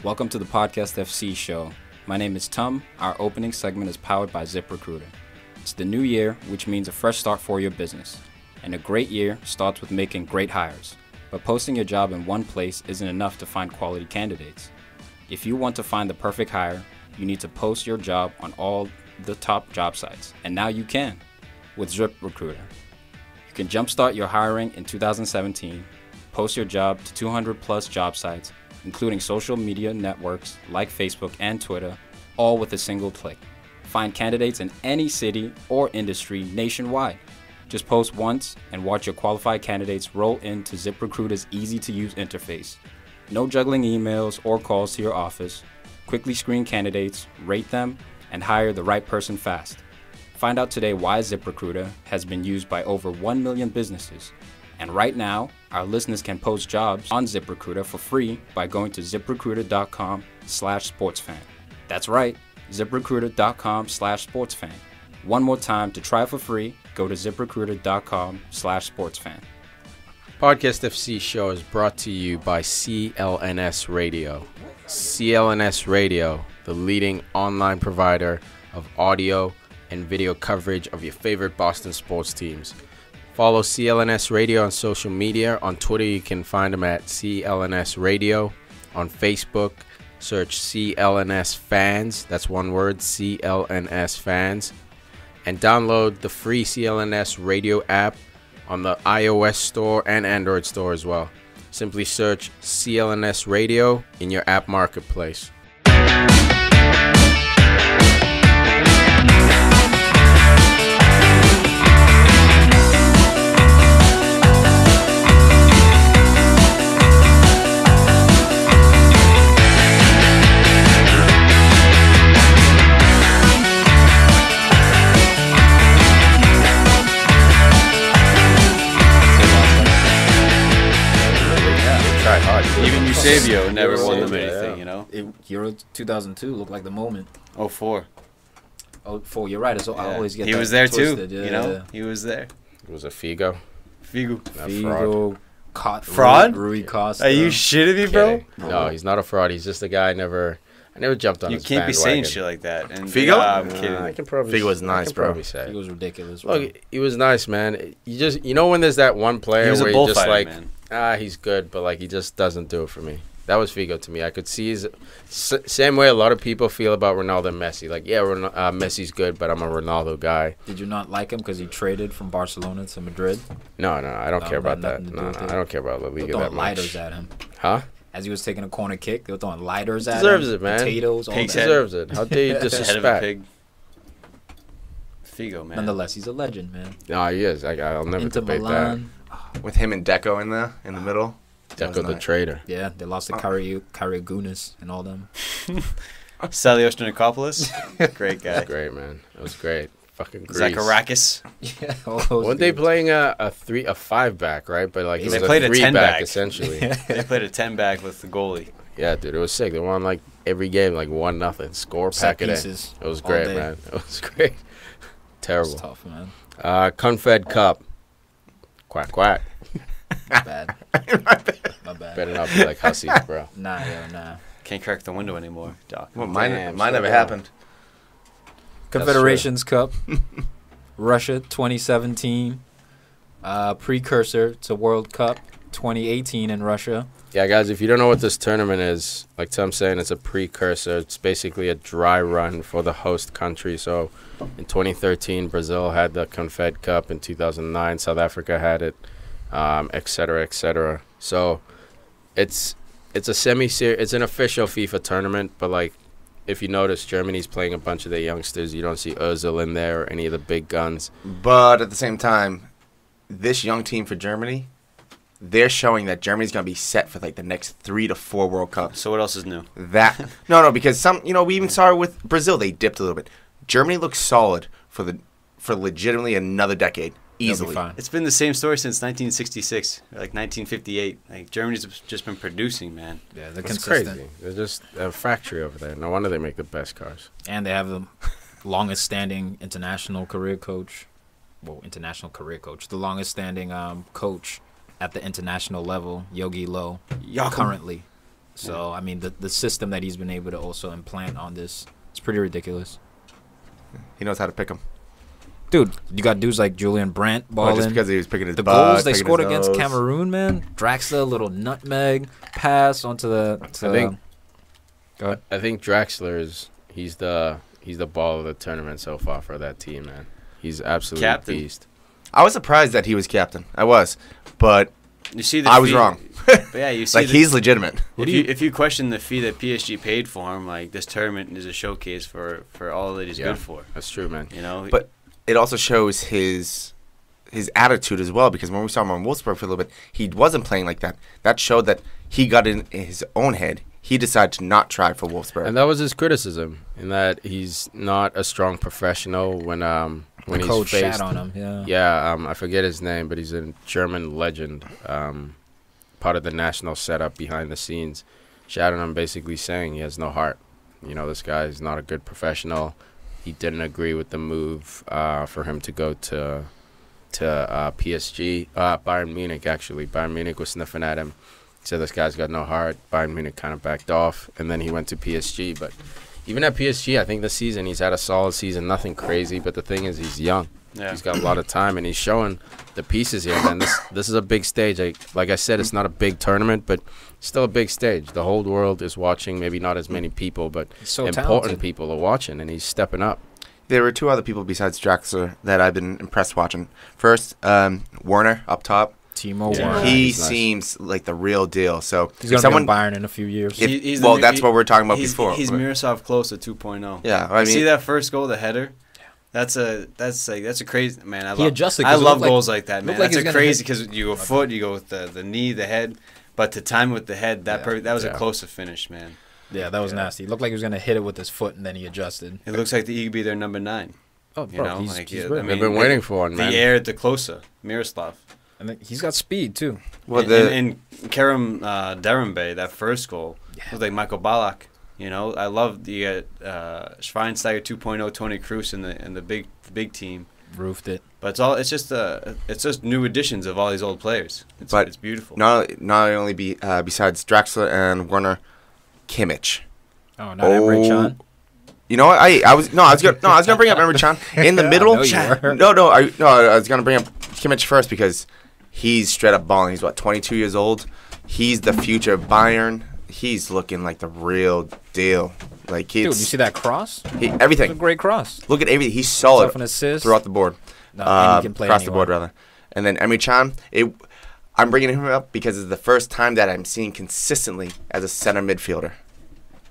Welcome to the PodcastFCshow. My name is Tom. Our opening segment is powered by ZipRecruiter. It's the new year, which means a fresh start for your business. And a great year starts with making great hires. But posting your job in one place isn't enough to find quality candidates. If you want to find the perfect hire, you need to post your job on all the top job sites. And now you can with ZipRecruiter. You can jumpstart your hiring in 2017, post your job to 200 plus job sites, including social media networks like Facebook and Twitter, all with a single click. Find candidates in any city or industry nationwide. Just post once and watch your qualified candidates roll into ZipRecruiter's easy-to-use interface. No juggling emails or calls to your office. Quickly screen candidates, rate them, and hire the right person fast. Find out today why ZipRecruiter has been used by over 1 million businesses. And right now, our listeners can post jobs on ZipRecruiter for free by going to ziprecruiter.com/sportsfan. That's right, ziprecruiter.com/sportsfan. One more time, to try for free, go to ziprecruiter.com/sportsfan. Podcast FC Show is brought to you by CLNS Radio. CLNS Radio, the leading online provider of audio and video coverage of your favorite Boston sports teams. Follow CLNS Radio on social media. On Twitter, you can find them at CLNS Radio. On Facebook, search CLNS Fans. That's one word, CLNS Fans. And download the free CLNS Radio app on the iOS store and Android store as well. Simply search CLNS Radio in your app marketplace. Even Eusebio never won them anything, you know? Euro 2002 looked like the moment. 04. 04, you're right. So I always get he that was there twisted. too, you know? He was there. It was a Figo. Figo. Fraud? Rui Costa. Are you shitting me, bro? No, he's not a fraud. He's just a guy I never jumped on his bandwagon. You can't be saying shit like that. And Figo? I'm kidding. I can probably Figo was nice, bro. Figo was ridiculous. Look, he was nice, man. You know when there's that one player where you're just like, man. He's good, but like he just doesn't do it for me. That was Figo to me. I could see his same way a lot of people feel about Ronaldo and Messi. Like, Messi's good, but I'm a Ronaldo guy. Did you not like him because he traded from Barcelona to Madrid? No, I don't care about that. No, I don't care about La Liga that much. Throwing lighters at him. Huh? As he was taking a corner kick, they were throwing lighters at him. Deserves it, man. Potatoes, all that. Deserves it. How dare you disrespect? Head of a pig. Figo, man. Nonetheless, he's a legend, man. No, he is. I'll never debate Milan. that. With him and Deco in the middle. Deco the traitor. Yeah, they lost to Karagunis and all them. Stelios Nikopoulos. Great guy. That's great, man. That was great. Fucking Greece. Zacharakis. Yeah, weren't they playing a 5-back, right? But like they it was played a 3-back essentially. They played a 10-back with the goalie. Yeah, dude, it was sick. They won like every game, like 1-0. Score, pack it in. It was great, man. It was great. Terrible. It's tough, man. Confed Cup. Quack quack. Bad. My bad. Better not be like Hussey, bro. Nah. Can't crack the window anymore, Doc. Well, mine never happened. Confederations Cup, Russia 2017, precursor to World Cup 2018 in Russia. Yeah, guys, if you don't know what this tournament is, like Tom's saying, it's a precursor. It's basically a dry run for the host country. So in 2013, Brazil had the Confed Cup. In 2009, South Africa had it, et cetera, et cetera. So it's a semi-series. It's an official FIFA tournament, but like, if you notice, Germany's playing a bunch of their youngsters. You don't see Ozil in there or any of the big guns. But at the same time, this young team for Germany, they're showing that Germany's going to be set for like the next 3 to 4 World Cups. So what else is new? No, because we even saw it with Brazil. They dipped a little bit. Germany looks solid for legitimately another decade. Easily. It's been the same story since 1966, like 1958. Like Germany's just been producing, man. Yeah, they're consistent. Crazy. They're just a factory over there. No wonder they make the best cars. And they have the longest-standing international career coach. The longest-standing coach at the international level, Yogi Low, currently. So, I mean, the system that he's been able to also implant on this, it's pretty ridiculous. He knows how to pick them. Dude, you got dudes like Julian Brandt balling. Just because he was picking his the butt, goals they picking scored his against nose. Cameroon, man. Draxler, little nutmeg pass onto the. Go ahead. I think Draxler he's the ball of the tournament so far for that team, man. He's absolutely a beast. I was surprised that he was captain. I was, but You see the I was fee- wrong. But yeah, you see Like, he's legitimate. If you question the fee that PSG paid for him, like, this tournament is a showcase for all that he's good for. That's true, man. You know, But it also shows his attitude as well, because when we saw him on Wolfsburg for a little bit, he wasn't playing like that. That showed that he got in his own head. He decided to not try for Wolfsburg. And that was his criticism, in that he's not a strong professional when he's coach faced. shat on him. Yeah. Yeah, I forget his name, but he's a German legend, part of the national setup behind the scenes. Shat on him, basically saying he has no heart. You know, this guy is not a good professional. He didn't agree with the move for him to go to PSG, Bayern Munich, actually. Bayern Munich was sniffing at him. He said this guy's got no heart. Bayern Munich kind of backed off, and then he went to PSG. But even at PSG, I think this season he's had a solid season, nothing crazy. But the thing is, he's young. Yeah. He's got a lot of time, and he's showing the pieces here, man. This is a big stage. Like I said, it's not a big tournament, but still a big stage. The whole world is watching. Maybe not as many people, but So important talented. people are watching, and he's stepping up. There were two other people besides Draxler that I've been impressed watching. First, Werner up top. Timo Yeah. Werner. He he's nice. seems like the real deal. So He's going to someone, be on Bayern in a few years. If- He's well, the- that's what we were talking about he's, before. He's Miroslav Klose 2.0. Yeah, I You see mean, that first goal, the header? That's a crazy, man. I He love, adjusted 'cause I it love looked goals like that, man. looked like he That's was a gonna crazy, hit- because you go foot, you go with the knee, the head, but to time with the head, that was a Yeah. closer finish, man. Yeah, that was nasty. It looked like he was going to hit it with his foot, and then he adjusted. It looks like he could be their number 9. Oh, You bro, know, he's like, really- I They've mean, been waiting for one, man. The air at the closer, Miroslav. And then he's got speed, too. well, and Kerem Derembe, that first goal, was like Michael Ballack. You know, I love the Schweinsteiger 2.0, Tony Kroos and the big team. Roofed it. But it's just new additions of all these old players. It's beautiful. not only besides Draxler and Werner, Kimmich. Oh, not Emre Can. You know what? I was gonna bring up Emre Can in the middle. know you were. No, I was gonna bring up Kimmich first because he's straight up balling. He's 22 years old. He's the future of Bayern. He's looking like the real deal. Like, Dude, you see that cross? It's a everything. great cross. Look at everything. He's solid Off an assist. throughout the board. No, and he can play across the anywhere. board rather. And then Emre Can. I'm bringing him up because it's the first time that I'm seeing consistently as a center midfielder.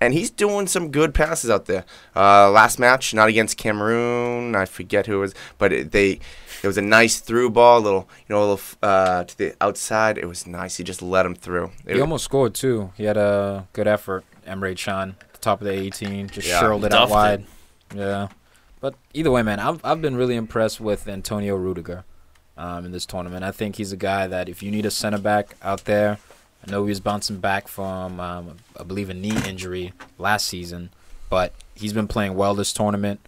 And he's doing some good passes out there. Last match, not against Cameroon, I forget who it was, but it was a nice through ball, to the outside. It was nice. He just let him through. He almost scored, too. He had a good effort, Emre Can, the top of the 18, just Yeah, shirled it out duffed wide. Yeah. But either way, man, I've been really impressed with Antonio Rudiger in this tournament. I think he's a guy that if you need a center back out there, I know he was bouncing back from, I believe, a knee injury last season, but he's been playing well this tournament.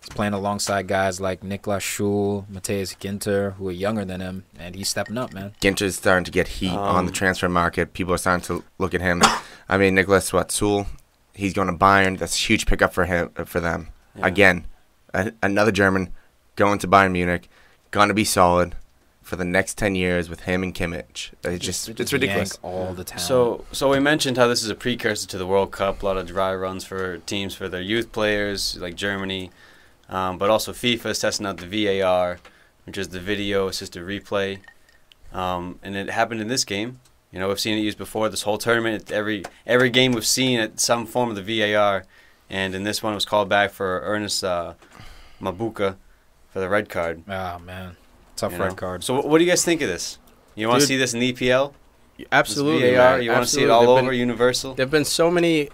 He's playing alongside guys like Niklas Schul, Matthias Ginter, who are younger than him, and he's stepping up, man. Ginter's starting to get heat on the transfer market. People are starting to look at him. I mean, Niklas Schul, he's going to Bayern. That's a huge pickup for them. Yeah. Again, another German going to Bayern Munich, going to be solid for the next 10 years with him and Kimmich. It's ridiculous. Yank all the time. So we mentioned how this is a precursor to the World Cup. A lot of dry runs for teams for their youth players, like Germany. But also FIFA is testing out the VAR, which is the video assisted replay. And it happened in this game. You know, we've seen it used before this whole tournament. Every game we've seen it, some form of the VAR. And in this one, it was called back for Ernest Mabuka for the red card. Oh, man. Tough You know? red card. So what do you guys think of this? You want to Dude, see this in the EPL? Absolutely, This VAR? man. You want to see it Absolutely. all There've over, been- universal? There've been so many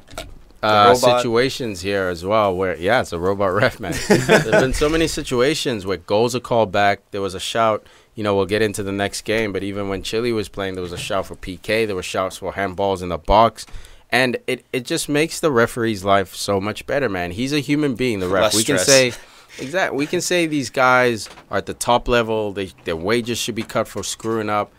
robot. situations here as well where, it's a robot ref, man. There've been so many situations where goals are called back. There was a shout. You know, we'll get into the next game, but even when Chile was playing, there was a shout for PK. There were shouts for handballs in the box. And it just makes the referee's life so much better, man. He's a human being, the ref. Less We can stress. say... Exactly. We can say these guys are at the top level. Their wages should be cut for screwing up.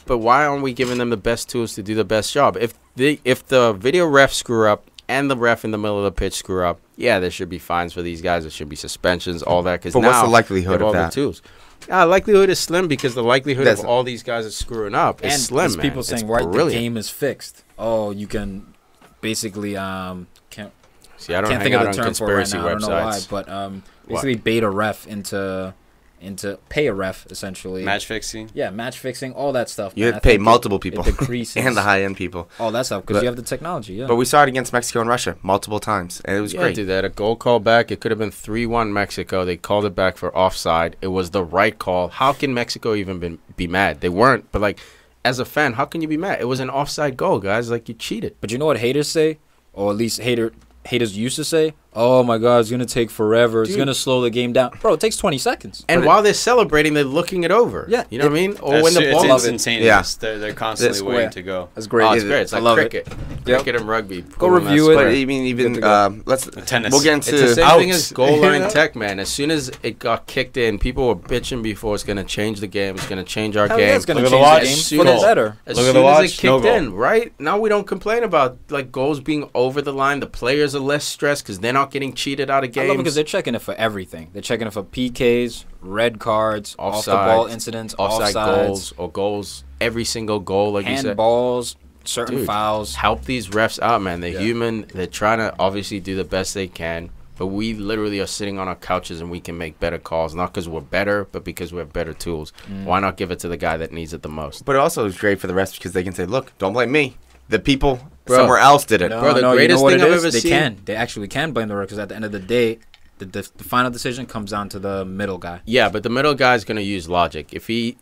But why aren't we giving them the best tools to do the best job? If if the video ref screw up and the ref in the middle of the pitch screw up, yeah, there should be fines for these guys. There should be suspensions, all that. But what's the likelihood of that? Tools. Likelihood is slim because the likelihood of all these guys are screwing up is slim, man. People saying, the game is fixed. Oh, you can basically can't think of the term for it right now. I don't know why, but basically bait a ref into pay a ref, essentially. Match fixing? Yeah, match fixing, all that stuff. You have to pay multiple people and the high-end people. All that stuff, because you have the technology, yeah. But we saw it against Mexico and Russia multiple times, and it was great. Dude, they had a goal call back. It could have been 3-1 Mexico. They called it back for offside. It was the right call. How can Mexico even be mad? They weren't, but, like, as a fan, how can you be mad? It was an offside goal, guys. Like, you cheated. But you know what haters say? Or at least haters used to say, oh my God, it's going to take forever. It's going to slow the game down. Bro, it takes 20 seconds. And while they're celebrating, they're looking it over. Yeah. You know what I mean? Or when the ball is instantaneous. Yeah. They're constantly waiting to go. That's great. Oh, it's great. It's like cricket. Cricket and rugby. Go review it. But I mean, even, tennis. We'll get into it's the same thing as goal line tech, man. As soon as it got kicked in, people were bitching before it's going to change the game. It's going to change our game. Yeah, it's going to change the game for the better. As soon as it kicked in, right? Now we don't complain about like goals being over the line. The players are less stressed because they're not getting cheated out of games. I love it because they're checking it for everything. They're checking it for PKs, red cards, off-the-ball incidents, offside goals, or goals. Every single goal, like you said. Handballs, certain fouls. Help these refs out, man. They're human. They're trying to obviously do the best they can. But we literally are sitting on our couches and we can make better calls. Not because we're better, but because we have better tools. Why not give it to the guy that needs it the most? But it also is great for the refs because they can say, look, don't blame me. The people somewhere else did it. The greatest thing I've ever seen. They actually can blame the refs because at the end of the day, the final decision comes down to the middle guy. Yeah, but the middle guy is going to use logic. If he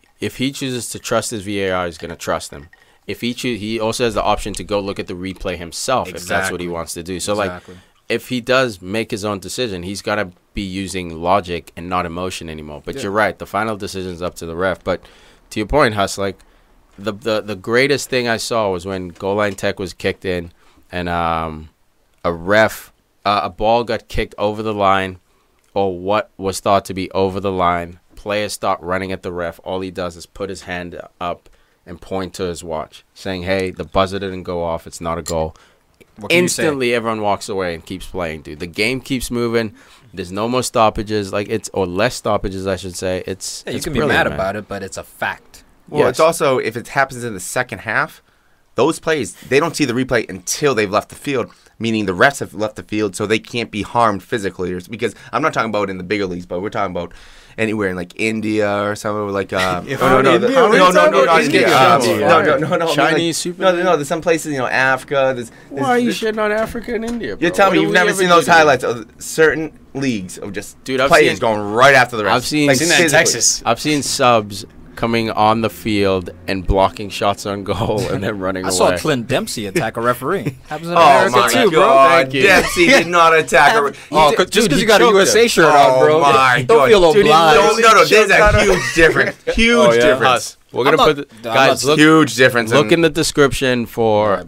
chooses to trust his VAR, he's going to trust him. If he also has the option to go look at the replay himself if that's what he wants to do. So like, if he does make his own decision, he's got to be using logic and not emotion anymore. But you're right, the final decision's up to the ref. But to your point, Huss, like the greatest thing I saw was when goal line tech was kicked in and a ball got kicked over the line or what was thought to be over the line. Players start running at the ref. All he does is put his hand up and point to his watch, saying, hey, the buzzer didn't go off. It's not a goal. Instantly, everyone walks away and keeps playing, dude. The game keeps moving. There's no more stoppages, or less stoppages, I should say. You can be mad about it, but it's a fact. Well, it's also, if it happens in the second half, those plays, they don't see the replay until they've left the field, meaning the refs have left the field, so they can't be harmed physically. Because I'm not talking about in the bigger leagues, but we're talking about anywhere in like India or somewhere like no, Chinese super. No, there's some places, Africa. There's why are you shitting on Africa and India, bro? You're telling me you've never seen those highlights of certain leagues of just players going right after the refs. I've seen that in Texas. I've seen subs coming on the field and blocking shots on goal and then running away. I saw Clint Dempsey attack a referee. Happens in America too, bro. Thank you. Dempsey did not attack a referee. Just because you got a USA shirt on, bro. Don't feel obliged. No, there's a huge difference. Huge difference. We're gonna put guys. Look, huge difference. Look in the description for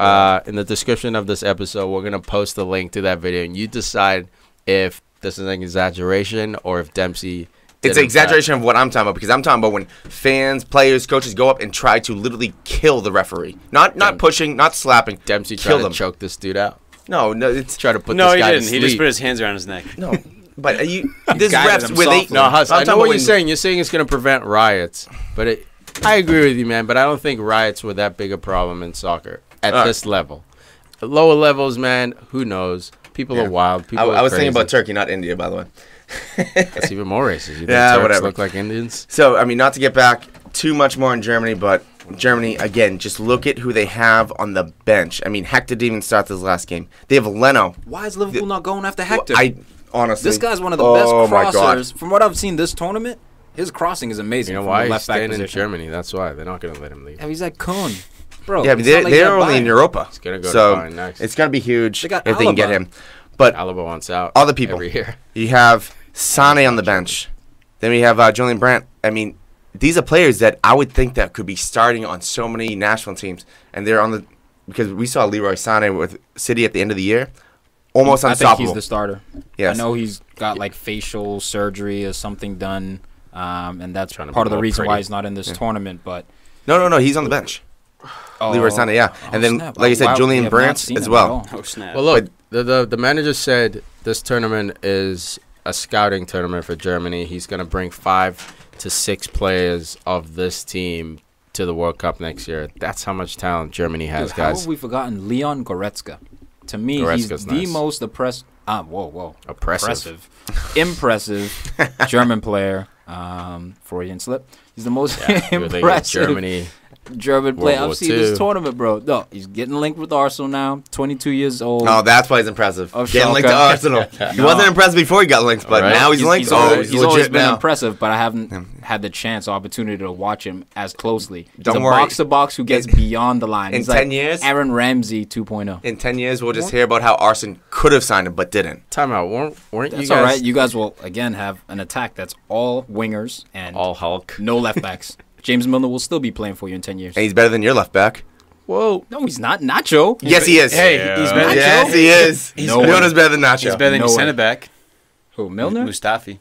in the description of this episode. We're gonna post the link to that video, and you decide if this is an exaggeration or if Dempsey. It's an exaggeration of what I'm talking about, because I'm talking about when fans, players, coaches go up and try to literally kill the referee. Not pushing, not slapping. Dempsey tried to choke this dude out. No, it's try to put this guy to sleep. No, he didn't. He just put his hands around his neck. No, but this refs where they. No, Huss, I know what you're saying. You're saying it's going to prevent riots, but I agree with you, man. But I don't think riots were that big a problem in soccer at this level. At lower levels, man, who knows? People are wild. People I was thinking about Turkey, not India, by the way. That's even more racist. You think Turks whatever. Look like Indians? So, I mean, not to get back too much more in Germany, but Germany, again, just look at who they have on the bench. I mean, Hector didn't even start this last game. They have Leno. Why is Liverpool not going after Hector? Honestly. This guy's one of the best crossers. From what I've seen this tournament, his crossing is amazing. You know why? He's staying in Germany. That's why. They're not going to let him leave. Yeah, he's at Köln. Bro, yeah, but they're only in Europa. He's going to go to Bayern next. It's going to be huge if they can get him. But Alaba wants out. Other people. Every year. You have Sane on the bench. Then we have Julian Brandt. I mean, these are players that I would think that could be starting on so many national teams. And they're on the – because we saw Leroy Sane with City at the end of the year. Almost unstoppable. I think he's the starter. Yes. I know he's got like facial surgery or something done. And that's part of the reason why he's not in this tournament. But No. He's on the bench. Leroy Sané, yeah. And then, snap. like you said, Wow, we Julian have not Brandt seen as him well. at all. Oh, snap. Well, look, the manager said this tournament is a scouting tournament for Germany. He's going to bring 5 to 6 players of this team to the World Cup next year. That's how much talent Germany has, Dude, how guys. have we forgotten Leon Goretzka? To me, Goretzka's he's nice. the most whoa. Oppressive. Impressive German player. Freudian slip. He's the most Dude, they get impressive Germany. German player World War I've seen this II. tournament, bro. No, he's getting linked with Arsenal now. 22 years old. Oh, that's why he's impressive. Of Getting linked to Schalke. Arsenal. He wasn't impressed before he got linked, but Right. now he's linked. He's He's always legit been now. impressive, but I haven't had the chance, opportunity to watch him as closely. He's Don't a worry. box-to-box who gets beyond the line. In He's 10 like years? Aaron Ramsey 2.0. In 10 years, we'll just hear about how Arsenal could have signed him, but didn't. Time out. Weren't you That's guys all right. You guys will, again, have an attack that's all wingers and all Hulk? no left backs. James Milner will still be playing for you in 10 years. And he's better than your left back. Whoa. No, he's not. Nacho. Yes, he is. Hey, Yeah. he's better. Yes, he is. No way. Milner's better than Nacho. He's better than No your way. centre back, Who, Milner? Mustafi.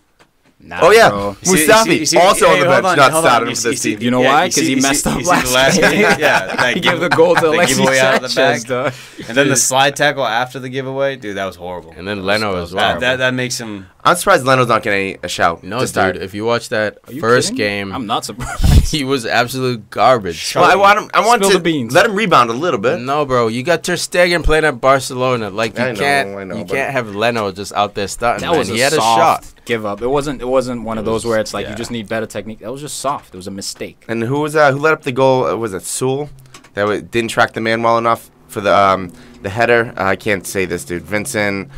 Nah, Oh, yeah. bro. Mustafi, also on the bench, not starting for this team. You know why? 'Cause he messed up last game. game. Yeah, that He gave the goal to the Alexis giveaway out of the Sanchez, back. dog. And then the slide tackle after the giveaway, dude, that was horrible. And then Leno as well. That makes him. I'm surprised Leno's not getting a shout No, to start. dude. If you watch that you first kidding? game, I'm not surprised. he was absolute garbage. Well, I want Spill to the beans. let him rebound a little bit. No, bro. You got Ter Stegen playing at Barcelona. Like you I know, can't, but- can't have Leno just out there starting. That man. was He a had a soft shot. give up. It wasn't one of those where it's like yeah. you just need better technique. That was just soft. It was a mistake. And who let up the goal? Was it Sewell? That didn't track the man well enough for the header. I can't say this, dude. Vincent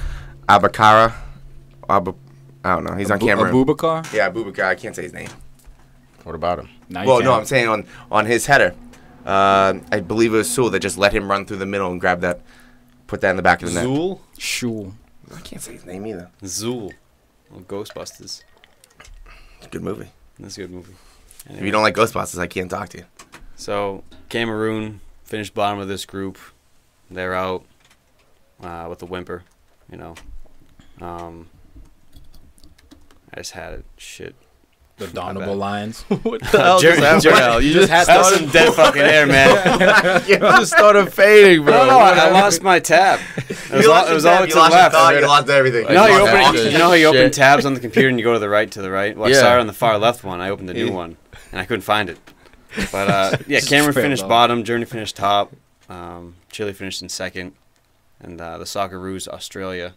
Abakara. I don't know. He's on camera. Abubakar? Yeah, Abubakar. I can't say his name. What about him? Now you Well, no, can. I'm saying on his header. I believe it was Sewell that just let him run through the middle and grab that, put that in the back of the net. Zool? Shul. I can't say his name either. Zool. Oh, Ghostbusters. It's a good movie. That's a good movie. If you don't like Ghostbusters, I can't talk to you. So, Cameroon finished bottom of this group. They're out with a whimper, you know. I just had it. Shit. The bad. Dawnable Lions. What the hell just happened? Journal. You just had some dead fucking air, man. You just started fading, bro. No, I lost my tab. It was all to the left. You lost everything. You know, how you open Shit. tabs on the computer and you go to the right. Well, I Yeah. saw it on the far left one. I opened the new one, and I couldn't find it. But, yeah, Cameroon fair, finished though. bottom. Germany finished top. Chile finished in second. And the Socceroos, Australia,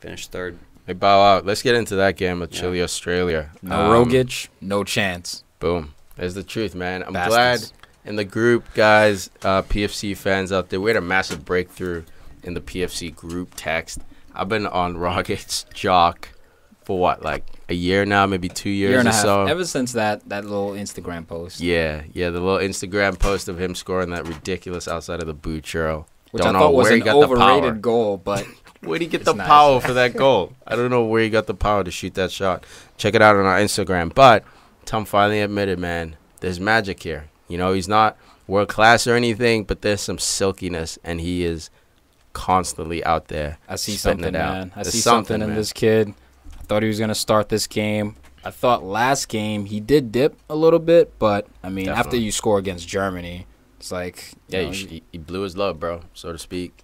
finished third. They bow out. Let's get into that game with Chile, Australia. No Rogic, no chance. Boom. There's the truth, man. I'm Bastards. glad in the group, guys, PFC fans out there, we had a massive breakthrough in the PFC group text. I've been on Rogic's jock for what, like a year now, maybe 2 years Year and or a half. so. Ever since that little Instagram post. Yeah, the little Instagram post of him scoring that ridiculous outside of the boot churl. Which Don't I know thought was where he an got the power. overrated goal, but Where'd he get It's the nice. power for that goal? I don't know where he got the power to shoot that shot. Check it out on our Instagram. But Tom finally admitted, man, there's magic here. You know, he's not world class or anything, but there's some silkiness, and he is constantly out there. I see spitting something, it out. man. I There's see something in man. this kid. I thought he was going to start this game. I thought last game he did dip a little bit, but, I mean, after Definitely. you score against Germany, it's like... Yeah, you know, he blew his load, bro, so to speak.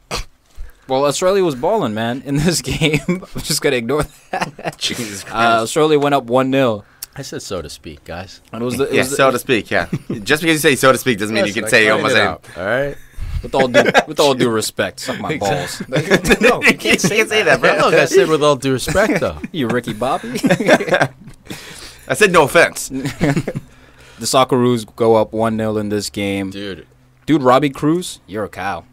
well, Australia was balling, man, in this game. I'm just going to ignore that. Jesus Christ. Australia went up 1-0. I said so to speak, guys. And it was the, Yeah, so to speak, yeah. Just because you say so to speak doesn't mean you can say it almost All right? with all due respect, suck my balls. No, you can't say that, bro. Look, I said with all due respect, though. You Ricky Bobby. I said no offense. The Socceroos go up 1-0 in this game. Dude. Dude, Robbie Cruz, you're a cow.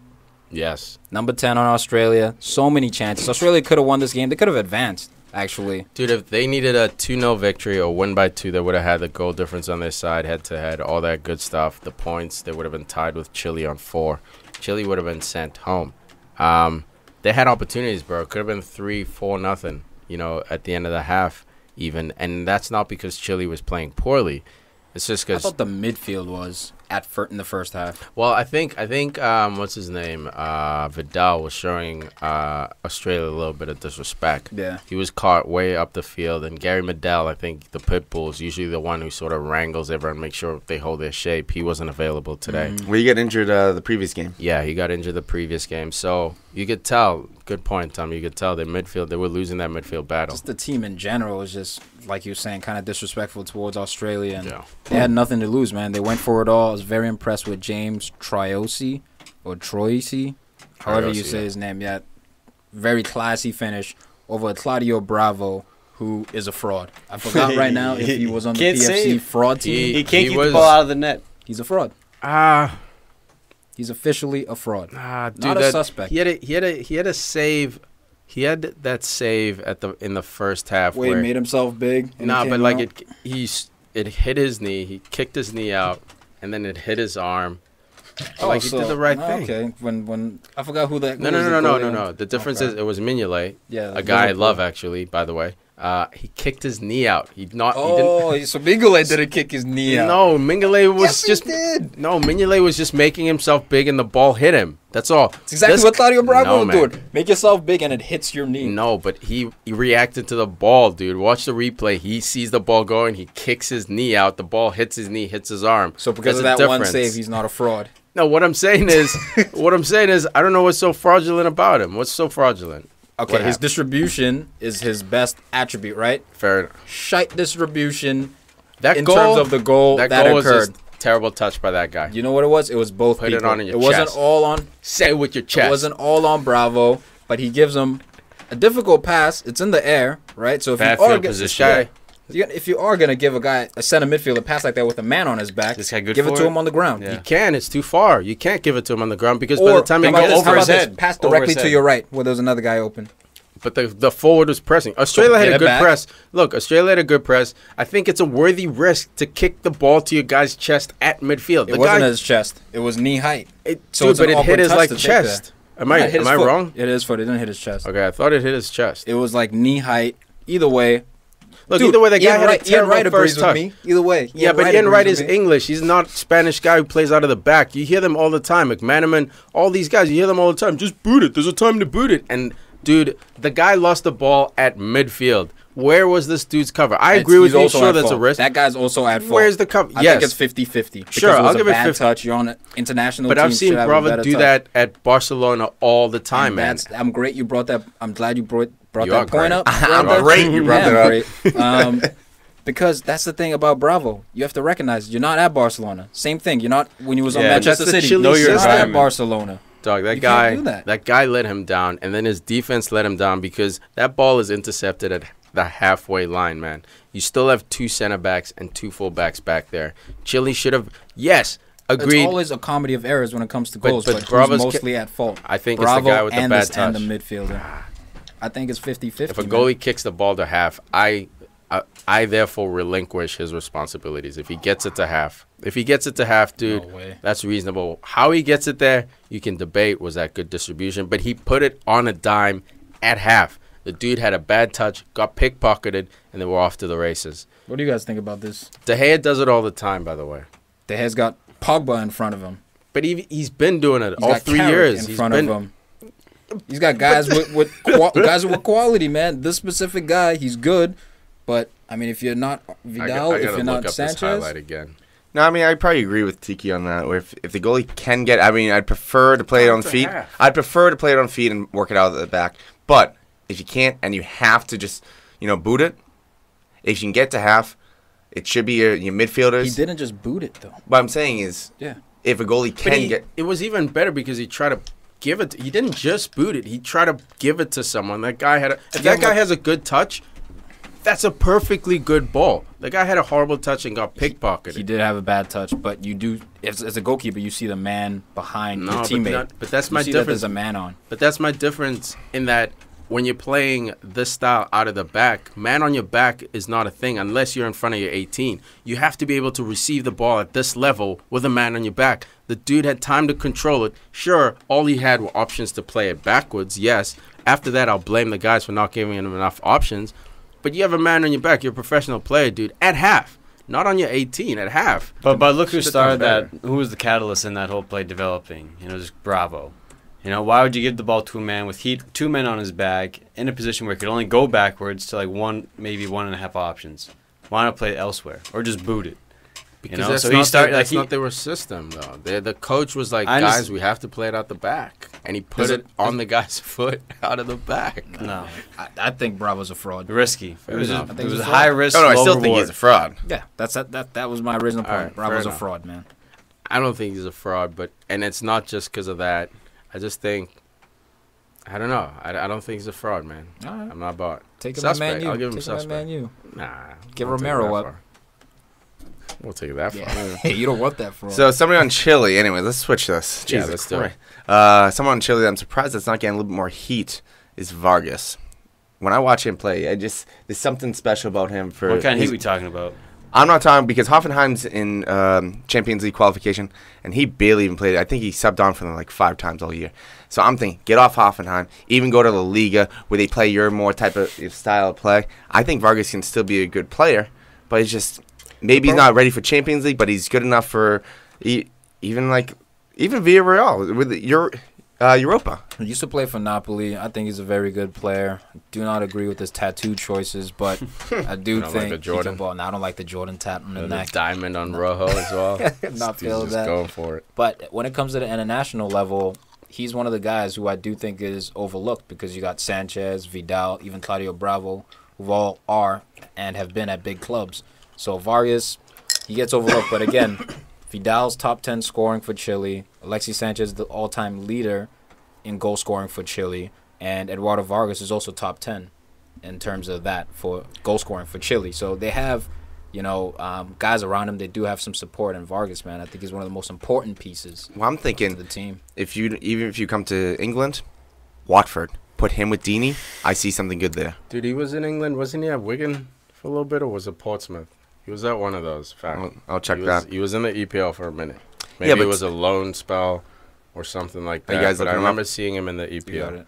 Yes. Number 10 on Australia. So many chances. Australia could have won this game. They could have advanced, actually. Dude, if they needed a 2-0 victory or win by 2, they would have had the goal difference on their side, head-to-head, all that good stuff. The points, they would have been tied with Chile on 4. Chile would have been sent home. They had opportunities, bro. Could have been 3-4-0, you know, at the end of the half even. And that's not because Chile was playing poorly. It's just I because... thought the midfield was. in the first half. Well, I think what's his name? Vidal was showing Australia a little bit of disrespect. Yeah. He was caught way up the field, and Gary Medel, I think the pit bull, is usually the one who sort of wrangles everyone, make sure they hold their shape. He wasn't available today. Well, you get injured the previous game. Yeah, he got injured the previous game, so you could tell. Good point, Tom. You could tell their midfield, they were losing that midfield battle. Just the team in general was just, like you were saying, kind of disrespectful towards Australia. And Yeah. they had nothing to lose, man. They went for it all. I was very impressed with James Troisi, however you say his name. Yeah, very classy finish over Claudio Bravo, who is a fraud. I forgot right now if he was on the Can't PFC save. fraud team. He can't keep the ball out of the net. He's a fraud. He's officially a fraud. Dude, Not a suspect. He had a save. He had that save in the first half. Where he made himself big. And Nah, he but came like out. it hit his knee. He kicked his knee out, and then it hit his arm. He did the right thing. Okay, when I forgot who that. No. The difference is it was Mignolet, Yeah, a guy I love actually. By the way, he kicked his knee out. He didn't. So Mignolet didn't kick his knee out. No, Mignolet was Yes, he did. No, Mignolet was just making himself big, and the ball hit him. That's all. It's exactly what Claudio Bravo was man. doing. Make yourself big and it hits your knee. No, but he reacted to the ball, dude. Watch the replay. He sees the ball going. He kicks his knee out. The ball hits his knee, hits his arm. So because There's of a that one difference. save, he's not a fraud. No, what I'm saying is, I don't know what's so fraudulent about him. What's so fraudulent? Okay, What his happened? distribution is his best attribute, right? Fair enough. Shite distribution That in goal, terms of the goal that goal was occurred. just terrible touch by that guy. You know what it was? It was both Put it people. on in your It wasn't chest. all on. Say it with your chest. It wasn't all on Bravo, but he gives him a difficult pass. It's in the air, right? So if Bad you are field gonna- position. if you are gonna give a guy a center midfielder pass like that with a man on his back, This guy good give it for to it? him on the ground. Yeah. You can. It's too far. You can't give it to him on the ground because by Or the time he how about gets this? over How about his this? head. Pass Over directly his to head. your right where there's another guy open. But the forward was pressing. Australia had get a it good back. press. Look, Australia had a good press. I think it's a worthy risk to kick the ball to your guy's chest at midfield. It wasn't his chest. It was knee height. Dude, it's but an it awkward hit his touch like to take chest. Am It hit his I foot. wrong? It is foot. It didn't hit his chest. Okay, I thought it hit his chest. It was like knee height. Either way. Look, Dude, either way, the guy Ian had Wright, a terrible Ian Wright agrees first touch. with me. Either way. Yeah, but Ian agrees Wright with is me. English. He's not Spanish guy who plays out of the back. You hear them all the time. McManaman, all these guys, you hear them all the time. Just boot it. There's a time to boot it. And, dude, the guy lost the ball at midfield. Where was this dude's cover? I agree with He's you. also Sure, at that's a fault. risk. That guy's also at fault. Where's the cover? I Yes. think it's 50-50. Sure, Because I'll it was give a it bad 50. touch. You're on an international But team. I've seen should have a Bravo better do touch. that at Barcelona all the time, man. I'm great you brought that. I'm glad you brought You are that point great. up. I'm great you brought that up. Because that's the thing about Bravo. You have to recognize you're not at Barcelona. Same thing. You're not when you was on Yeah, Manchester that's the City. Chile Know your You're not at environment. Barcelona. Dog, that You guy, can't do that. that guy let him down, and then his defense let him down because that ball is intercepted at the halfway line, man. You still have two center backs and two full backs back there. Chile should have, yes, agreed. It's always a comedy of errors when it comes to But- goals, but but, Bravo's who's mostly at fault? I think it's the Bravo guy with the and bad and the touch. midfielder. I think it's 50-50. If a man. goalie kicks the ball to half, I therefore relinquish his responsibilities. If he gets it to half, dude, No way. that's reasonable. How he gets it there, you can debate. Was that good distribution? But he put it on a dime at half. The dude had a bad touch, got pickpocketed, and they were off to the races. What do you guys think about this? De Gea does it all the time, by the way. De Gea's got Pogba in front of him. But he's been doing it He's all got 3 Carrick years. in He's front been, of him. He's got guys with quality, man. This specific guy, he's good, but I mean, if you're not Vidal, if you're not this Sanchez, highlight again. No, I mean, I probably agree with Tiki on that. Where if the goalie can get, I mean, I'd prefer to play it on feet. I'd prefer to play it on feet and work it out at the back. But if you can't and you have to just, boot it, if you can get to half, it should be your midfielders. he didn't just boot it though. What I'm saying is, Yeah, if a goalie But can get, it was even better because he tried to give it. He didn't just boot it. He tried to give it to someone. That guy had. If that guy has a good touch, that's a perfectly good ball. The guy had a horrible touch and got pickpocketed. he did have a bad touch, but you do as a goalkeeper, you see the man behind your teammate. But that's You my see that difference. there's a man on. But that's my difference in that when you're playing this style out of the back, man on your back is not a thing unless you're in front of your 18. You have to be able to receive the ball at this level with a man on your back. The dude had time to control it. Sure, all he had were options to play it backwards, yes. After that, I'll blame the guys for not giving him enough options. But you have a man on your back. You're a professional player, dude, at half. not on your 18 at half. But look who Should've started done that. Who was the catalyst in that whole play developing? Just Bravo. Why would you give the ball to a man with two men on his back in a position where he could only go backwards to like maybe 1.5 options? Why not play it elsewhere or just boot it? Because that's, so not, he started, that's like, not their system, though. The coach was like, I guys, we have to play it out the back. And he put it on the guy's foot out of the back. No. I think Bravo's a fraud. Risky. Fair It was enough. it was a high risk, No, I low still reward. think he's a fraud. Yeah, that was my original point. All right, Bravo's fair a fraud, man. I don't think he's a fraud, and it's not just because of that. I just think, I don't know. I don't think he's a fraud, man. All right. I'm not bought. Take him at Suspect. Man U. I'll give him Take him at suspect. Man U. Nah. Get won't take it Romero that up. far. We'll take it that far. Hey, you don't want that fraud. So somebody on Chile. Anyway, let's switch this. Yeah, Jesus let's do it. Christ. Someone on Chile that I'm surprised that's not getting a little bit more heat is Vargas. When I watch him play, there's something special about him. For What kind of his- heat we talking about? I'm not talking because Hoffenheim's in Champions League qualification, and he barely even played. I think he subbed on for them like 5 times all year. So I'm thinking, get off Hoffenheim, even go to La Liga where they play your more type of style of play. I think Vargas can still be a good player, but he's just maybe he's not ready for Champions League, but he's good enough for even Villarreal with Europa. He used to play for Napoli. I think he's a very good player. Do not agree with his tattoo choices, but I do You don't like think the he Jordan? can ball. And I don't like the Jordan tat on the The neck. diamond on Rojo as well. Not He's feel just that. going for it. But when it comes to the international level, he's one of the guys who I do think is overlooked because you got Sanchez, Vidal, even Claudio Bravo, who all are and have been at big clubs. So Vargas, he gets overlooked. But again, Vidal's top 10 scoring for Chile. Alexis Sanchez, the all-time leader in goal scoring for Chile. And Eduardo Vargas is also top 10 in terms of that for goal scoring for Chile. So they have, guys around him. They do have some support in Vargas, man. I think he's one of the most important pieces Well, I'm to thinking the team. even if you come to England, Watford, put him with Deeney, I see something good there. Dude, he was in England. Wasn't he at Wigan for a little bit, or was it Portsmouth? He was at one of those. Fact. I'll check he that. He was in the EPL for a minute. Maybe Yeah, but it was a loan spell or something like Are that. you guys but I looking him remember up? seeing him in the You got EPL. it.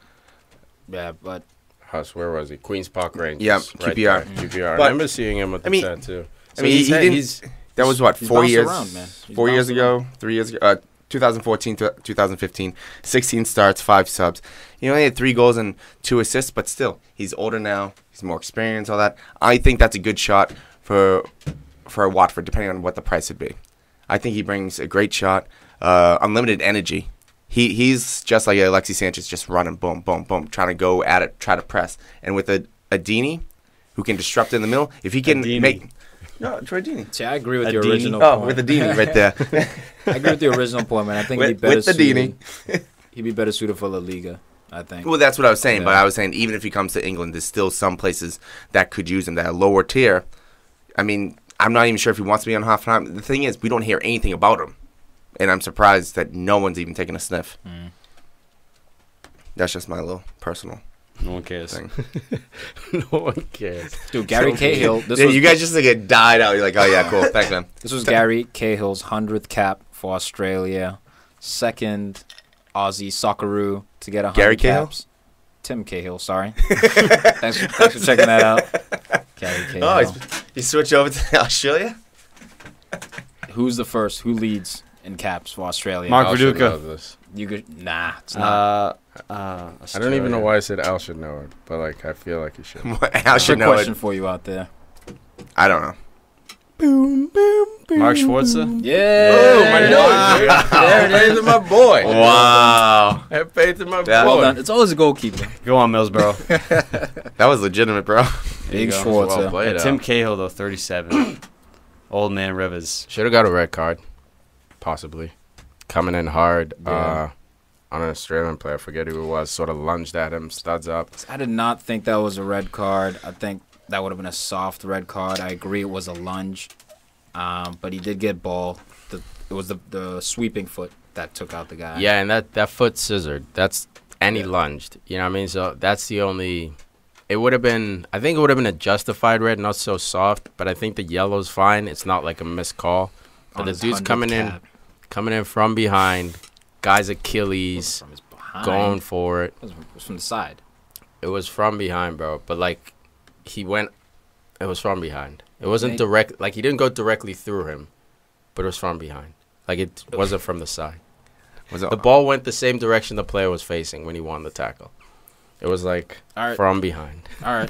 Yeah, but Huss, where was he? Queens Park Rangers. Yeah, right QPR. there, QPR. But- I remember seeing him with the I mean- tattoo. I mean, he didn't. That was what, he's 4 bounced years? around, man. He's 4 years bounced ago, 3 years ago. 2014 to 2015, 16 starts, 5 subs. He only had 3 goals and 2 assists, but still, he's older now. He's more experienced, all that. I think that's a good shot for Watford, depending on what the price would be. I think he brings a great shot, unlimited energy. He's just like Alexis Sanchez, just running, boom, boom, boom, trying to go at it, try to press. And with a Deeney, who can disrupt in the middle, if he can Adini. make... No, Troy Deeney. See, I agree with A your Deeney? original Oh, point. with the Deeney right there. I agree with your original point, man. I think he'd be With better the suited. Deeney. He'd be better suited for La Liga, I think. Well, that's what I was saying, but Yeah. I was saying even if he comes to England, there's still some places that could use him that are lower tier. I mean, I'm not even sure if he wants to be on Hoffenheim. The thing is, we don't hear anything about him, and I'm surprised that no one's even taking a sniff. That's just my little personal No one cares. thing. No one cares. Dude, Gary Cahill. Yeah, you guys just like died out. You're like, oh yeah, cool, thanks, man. This was Gary Cahill's 100th cap for Australia. Second Aussie Socceroo to get 100 Gary Cahill? caps. Tim Cahill, sorry. thanks for checking that out. Gary Cahill. Oh, you switch over to Australia? Who's the first? Who leads in caps for Australia? Mark Al should Viduka. know this. Nah, it's not. I don't even know why I said Al should know it, but like I feel like he should. I should Good know question it. for you out there. I don't know. Mark Schwarzer. Yeah. Oh, my nose, dude. There it is, my boy. Wow, I have faith in my That- Well boy. done. It's always a goalkeeper. Go on, Millsboro. that was legitimate, bro. Big Well Schwarzer. played, Al. Tim Cahill, though, 37. Old man Rivers. Should have got a red card, possibly. Coming in hard Yeah. on an Australian player. I forget who it was. Sort of lunged at him, studs up. I did not think that was a red card. I think that would have been a soft red card. I agree it was a lunge. But he did get ball. It was the sweeping foot that took out the guy. Yeah, and that foot scissored. He lunged. You know what I mean? So that's the only. It would have been. I think it would have been a justified red, not so soft. But I think the yellow's fine. It's not like a missed call. But On the his dude's 100th coming in from behind. Guy's Achilles from his behind. going for it. It was from the side. It was from behind, bro. But like, he went. It was from behind. It wasn't direct. Like, he didn't go directly through him, but it was from behind. Like, it wasn't from the side. The ball went the same direction the player was facing when he won the tackle. It was like from behind. All right.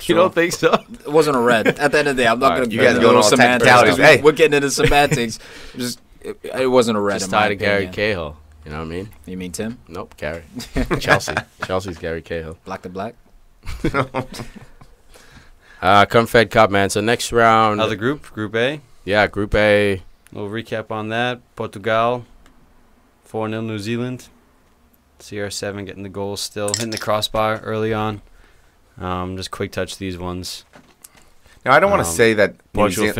You don't think so? It wasn't a red. At the end of the day, I'm not going to you guys going all semantics. Hey. We're getting into semantics. It wasn't a red. Just tied to Gary Cahill. You know what I mean? You mean Tim? Nope, Gary. Chelsea. Chelsea's Gary Cahill. Black to black. Confed Cup, man. So next round. Another Group A. Yeah, Group A. A little recap on that. Portugal, 4-0 New Zealand. CR7 getting the goals still. Hitting the crossbar early on. Just quick touch these ones. Now, I don't want to say that Portugal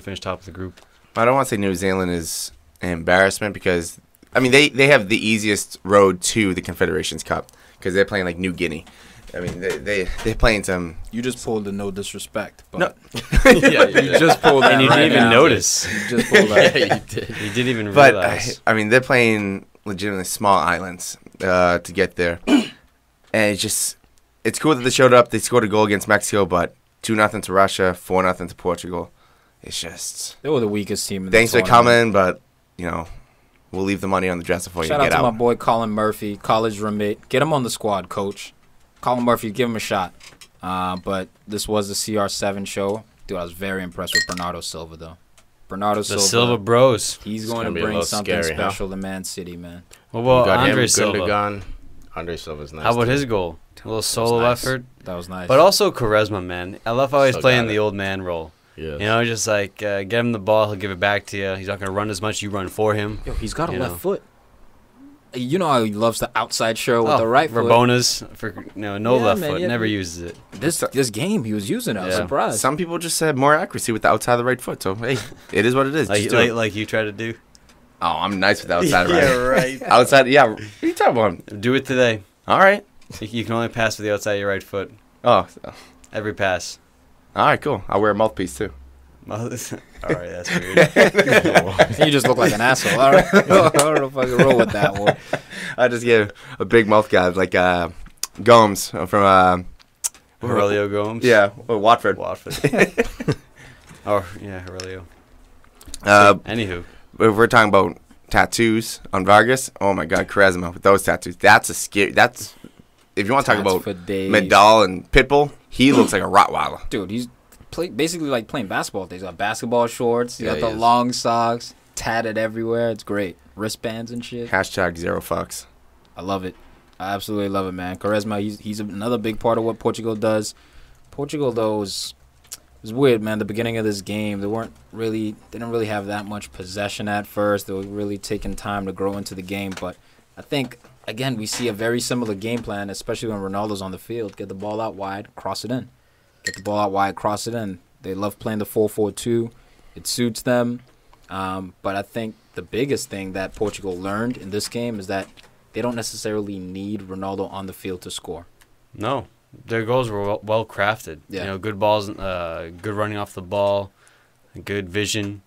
finished top of the group. I don't want to say New Zealand is an embarrassment because, I mean, they have the easiest road to the Confederations Cup because they're playing like New Guinea. I mean, they're playing some. You just pulled the no disrespect. But No. Yeah, you just pulled that. And you didn't even notice. You just pulled that. Yeah, you did. You didn't even But, realize. I mean, they're playing legitimately small islands to get there. And it's cool that they showed up. They scored a goal against Mexico, but 2-0 to Russia, 4-0 to Portugal. It's just. They were the weakest team in Thanks the for tournament. coming, but, we'll leave the money on the dresser for you Shout to out get to out. my boy Colin Murphy, college roommate. Get him on the squad, coach. Colin Murphy, give him a shot. But this was the CR7 show. Dude, I was very impressed with Bernardo Silva, though. Bernardo The Silva Bros. He's It's going gonna to be a bring little something scary, huh? special to Man City, man. What about Got Andre him, Silva? Gundogan. Andre Silva's nice. How about too. his goal? A little solo nice. effort. That was nice. But also charisma, man. I love how he's Still playing got the it. old man role. Yeah. Just like get him the ball, he'll give it back to you. He's not going to run as much. You run for him. Yo, he's got a You left know. foot. You know how he loves the outside show with the right foot. Rabonas for no Yeah, left man, foot. yeah. Never uses it. This game, he was using it. I was Yeah. surprised. Some people just had more accuracy with the outside of the right foot. So, hey, it is what it is. Just do it. Like you try to do. Oh, I'm nice with the outside right. Yeah, right. Outside, yeah. What are you talking about? Do it today. All right. You can only pass with the outside of your right foot. Oh, Every pass. all right, cool. I'll wear a mouthpiece, too. All right, that's weird. You just look like an asshole. All right. I don't know if I can roll with that one. I just gave a big mouth guy, like Gomes from, Aurelio Gomes. Watford. Oh, yeah, Aurelio. If Anywho. we're talking about tattoos on Vargas, oh, my God, charisma with those tattoos. That's a scary. That's, if you want to talk Tats about for days. Medal and Pitbull, he looks like a Rottweiler. Dude, he's basically like playing basketball. He's got basketball shorts. He's Yeah, got the he is. long socks, tatted everywhere. It's great. Wristbands and shit. Hashtag zero fucks. I love it. I absolutely love it, man. Charisma, he's another big part of what Portugal does. Portugal, though, was weird, man. The beginning of this game, they didn't really have that much possession at first. They were really taking time to grow into the game. But I think, again, we see a very similar game plan, especially when Ronaldo's on the field. Get the ball out wide, cross it in. Get the ball out wide, cross it in. They love playing the 4-4-2. It suits them. But I think the biggest thing that Portugal learned in this game is that they don't necessarily need Ronaldo on the field to score. No. Their goals were well crafted. Yeah. Good balls, good running off the ball, good vision.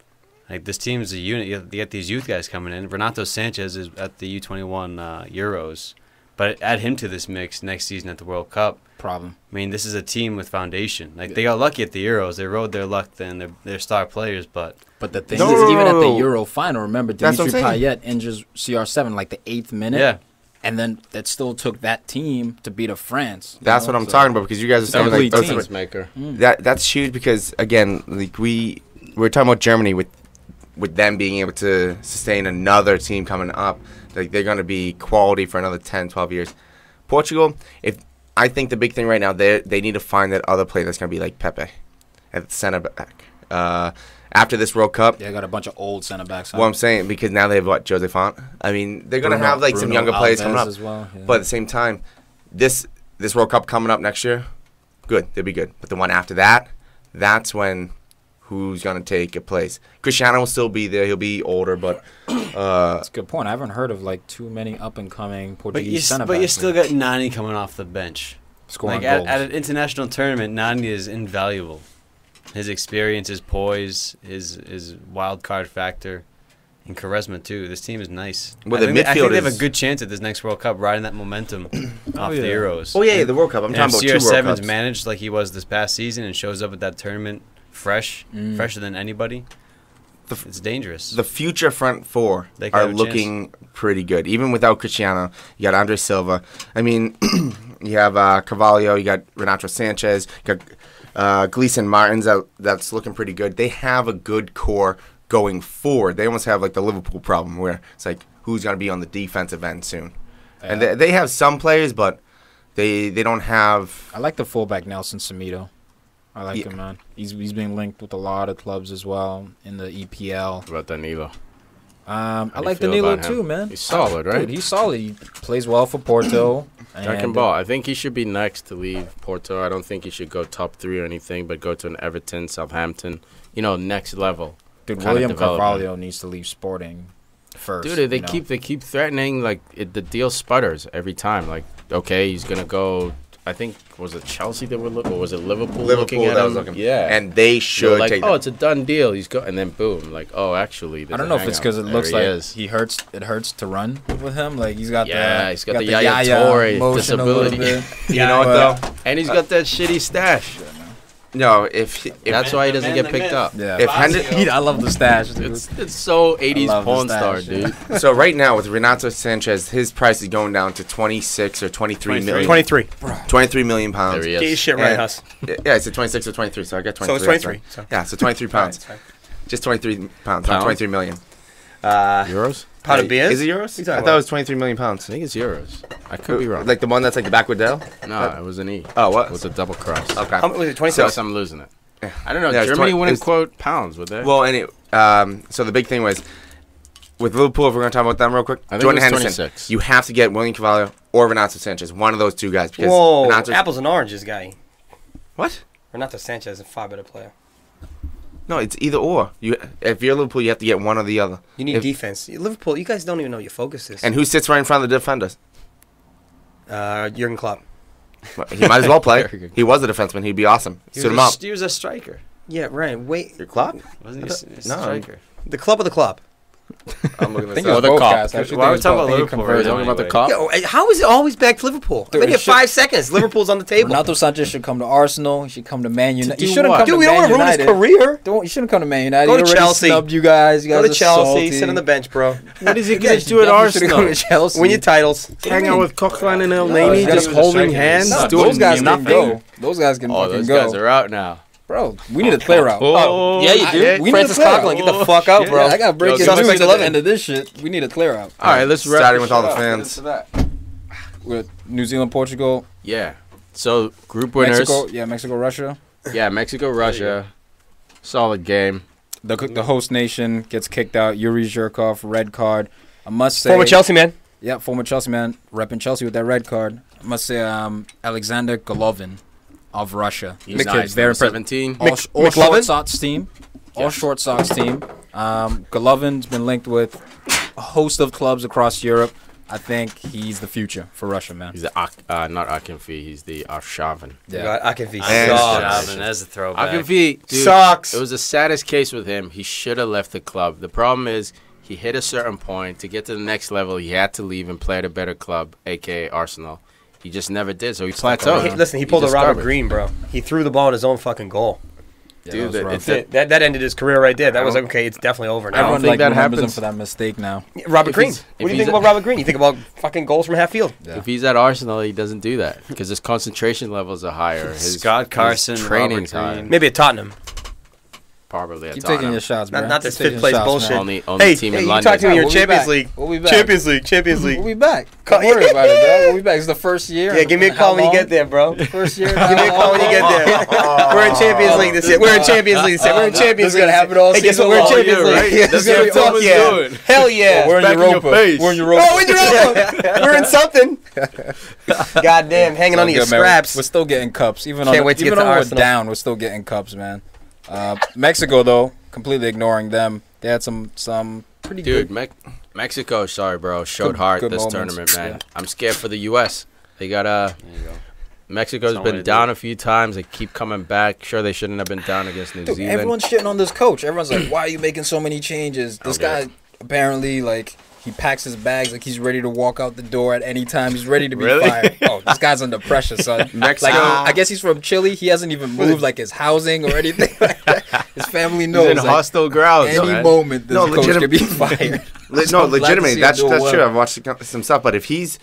Like, this team is a unit. You get these youth guys coming in. Renato Sanchez is at the U21 Euros. But add him to this mix next season at the World Cup. Problem. I mean, this is a team with foundation. Like, they got lucky at the Euros. They rode their luck then. They're star players, but But the thing No, is, no, no, even at the no. Euro final, remember, That's what Dimitri I'm saying. Payet injures CR7 like the 8th minute. yeah. And then that still took that team to beat France. you That's know? what I'm So- talking about because you guys are saying like Complete those team. are- Maker. that's huge because again, like we're talking about Germany with them being able to sustain another team coming up. Like they're going to be quality for another 10, 12 years. Portugal, I think the big thing right now they need to find that other player that's going to be like Pepe at center back. After this World Cup, They got a bunch of old center backs. what I'm saying because now they have what Jose Font. I mean, they're going to have like some Bruno younger players coming Alves up. as well. Yeah. But at the same time, this World Cup coming up next year, good. They'll be good. But the one after that, that's when who's going to take a place. Cristiano will still be there. He'll be older, but That's a good point. I haven't heard of like too many up and coming Portuguese center backs. But you still got Nani coming off the bench. scoring Like goals. at an international tournament, Nani is invaluable. His experience, his poise, his wild card factor, and charisma too. This team is nice. Well, I the think midfield they have a is- good chance at this next World Cup, riding that momentum off the Euros. oh yeah, the World Cup. I'm And talking if about two World CR7's Cups. managed like he was this past season and shows up at that tournament, fresher than anybody. It's dangerous. The future front four are looking pretty good. Even without Cristiano, you got Andre Silva. I mean, you have Carvalho, you got Renato Sanchez, you got Gleason Martins that's looking pretty good. They have a good core going forward. They almost have like the Liverpool problem where it's like, who's going to be on the defensive end soon? Yeah. And they have some players, but they don't have... I like the fullback Nelson Semedo. I like him, man. He's being linked with a lot of clubs as well in the EPL. What about Danilo? I like Danilo too, man. He's solid, right? Dude, he's solid. He plays well for Porto. I can ball. I think he should be next to leave Porto. I don't think he should go top 3 or anything, but go to an Everton, Southampton. Next level. Dude, William Carvalho needs to leave Sporting first. Dude, they keep threatening, like, the deal sputters every time. Like, okay, he's gonna go. I think, was it Chelsea that were looking, or was it Liverpool looking at him? Yeah, and they should take it's a done deal. He's and then boom, like, oh, actually, I don't know if it's because it looks like it hurts to run with him. Like he's got the Yaya Toure disability. You know what though? And he's got that shitty stash. No, if that's why he doesn't get picked up. Yeah, I love the stash, dude. It's so 80s porn star, dude. So right now with Renato Sanchez, his price is going down to 26 or 23 million. 23 million pounds. Get your shit right, Huss. Yeah, it's a 26 or 23, so I got 23. So it's 23. So. Yeah, so 23 pounds. Just 23 pounds, not 23 million. Euros? Pound of beers? Is it euros? I thought it was 23 million pounds. I think it's euros. I could be wrong. Like the one that's like the backward L? No, it was an E. Oh, what? It was a double cross. Okay. How much was it? 26? So I'm losing it. I don't know. Yeah, Germany wouldn't quote pounds, would they? Well, so the big thing was, with Liverpool, if we're going to talk about them real quick, Jordan Henderson, 26. You have to get William Carvalho or Renato Sanchez, one of those two guys. Because whoa, apples and oranges, guy. What? Renato Sanchez is a far better player. No, it's either or. If you're Liverpool, you have to get one or the other. You need defense. Liverpool, you guys don't even know what your focus is. And who sits right in front of the defenders? Jurgen Klopp. Well, he might as well play. He was a defenseman. He'd be awesome. Suit him up. He was a striker. Yeah, right. Wait. Your Klopp? Wasn't he a striker? The club of the club. I'm looking at the cop. Why are we talking about Liverpool? We're talking about the cop? How is it always back to Liverpool? I've been here 5 seconds. Liverpool's on the table. Renato Sanchez should come to Arsenal. He should come to Man United. You shouldn't come to Man United. Dude, we don't want to ruin his career. You shouldn't come to Man United. Go to Chelsea. Snubbed you guys. Go to Chelsea. Sit on the bench, bro. What is he going to do at Arsenal? Go to Chelsea. Win your titles. Hang out with Coquelin and El Nani, just holding hands, doing nothing. Those guys can fucking go. Those guys are out now. Bro, we need a clear out. Oh, yeah, you do. Yeah, Francis Coquelin, get the fuck out, bro. I got breaking news at the end of this shit. We need a clear out. All right, let's wrap. Starting with all the fans. With New Zealand, Portugal. Yeah. So group winners. Mexico, Russia. Yeah, Mexico, Russia. Solid game. The host nation gets kicked out. Yuri Zhirkov, red card. I must say. Former Chelsea man. Yeah, former Chelsea man, repping Chelsea with that red card. I must say, Alexander Golovin of Russia. He's nice. Very 17. All short socks team. All short socks team. Golovin's been linked with a host of clubs across Europe. I think he's the future for Russia, man. He's the not Akinfi. He's the Arshavin. Yeah, Akinfi. Arshavin. That's a throwback. Akinfi sucks. It was the saddest case with him. He should have left the club. The problem is he hit a certain point. To get to the next level, he had to leave and play at a better club, a.k.a. Arsenal. He just never did, so he plateaued. Listen, he pulled a Robert Green, bro. He threw the ball in his own fucking goal. Yeah, dude, that ended his career right there. That was like, okay, it's definitely over now. Everyone that remembers him for that mistake now. Robert Green. What do you think about Robert Green? You think about fucking goals from half field. Yeah. If he's at Arsenal, he doesn't do that because his concentration levels are higher. Scott Carson, his training's higher. Maybe at Tottenham. Probably at Keep Tottenham. taking your shots, bro. Not this fifth place bullshit. Only hey, team in you London. talk to me in your Champions League. We'll be back. Champions League. We'll be back. Don't worry about it, bro. We'll be back. It's the first year. Yeah, give me a call when you get there, bro. First year. Give me a call when you get there. We're in Champions League this year. We're in Champions League this year. We're in Champions League. We're gonna have it all. Hey, guess what? We're in Champions League. That's what Tom doing. Hell yeah. We're in Europa. We're in Europa. Oh, in Europa. We're in something. Goddamn, hanging on to your scraps. We're still getting cups. Even though we're down, we're still getting cups, man. Mexico, though, completely ignoring them. They had some pretty good. Mexico, sorry, bro, showed heart this tournament, man. Yeah. I'm scared for the U.S. They got Mexico's been down a few times. They keep coming back. Sure, they shouldn't have been down against New Zealand. Everyone's shitting on this coach. Everyone's like, why are you making so many changes? This guy apparently, like, He packs his bags like he's ready to walk out the door at any time. He's ready to be fired. Oh, this guy's under pressure, son. Mexico. Like, I guess he's from Chile. He hasn't even moved like his housing or anything like that. His family knows. He's in hostile grounds. Any moment, this coach could be fired. Legitimately, that's true. I've watched some stuff, but if he's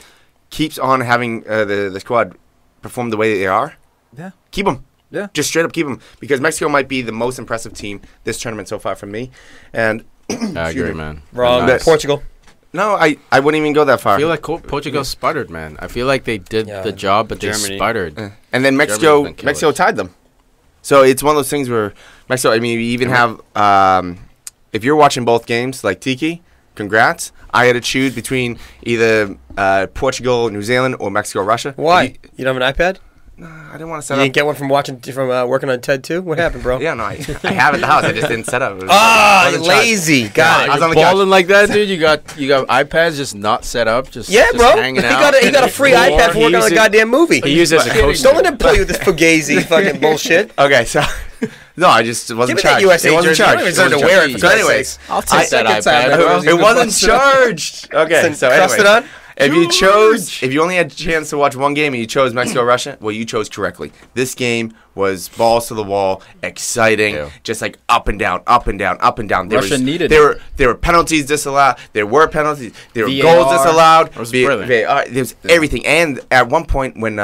keeps on having the squad perform the way they are, keep him. Yeah, just straight up keep him, because Mexico might be the most impressive team this tournament so far for me. And I agree, man. Wrong. Nice. Portugal. No, I wouldn't even go that far. I feel like Portugal sputtered, man. I feel like they did the job, but Germany. they sputtered. And then Mexico tied them. So it's one of those things where Mexico, I mean, we even have, if you're watching both games, like Tiki, congrats. I had to choose between either Portugal, New Zealand, or Mexico, Russia. Why? You don't have an iPad? I didn't want to You set up. didn't get one from working on TED too? What happened, bro? Yeah, no, I have it at the house. I just didn't set up. Lazy. Got I was it. on the couch. Balling like that, dude. You got iPads just not set up, just Yeah, just bro. hanging out. He got a free iPad for working on a goddamn movie. He used it as a coach. Don't let him play with this fugazi fucking bullshit. Okay, so no, I just wasn't Give me that charged. USA It wasn't jersey. charged. I don't even deserve to wear it, for So, Christ's anyways, sakes. I'll take that second time, iPad. bro. it wasn't charged. Okay, so Crusted anyway. on? If you only had a chance to watch one game and you chose Mexico Russia, well, you chose correctly. This game was balls to the wall, exciting, just like up and down, up and down, up and down. Russia needed it. There were penalties disallowed. There were penalties. There were VAR. goals disallowed. It was brilliant. There was everything. And at one point when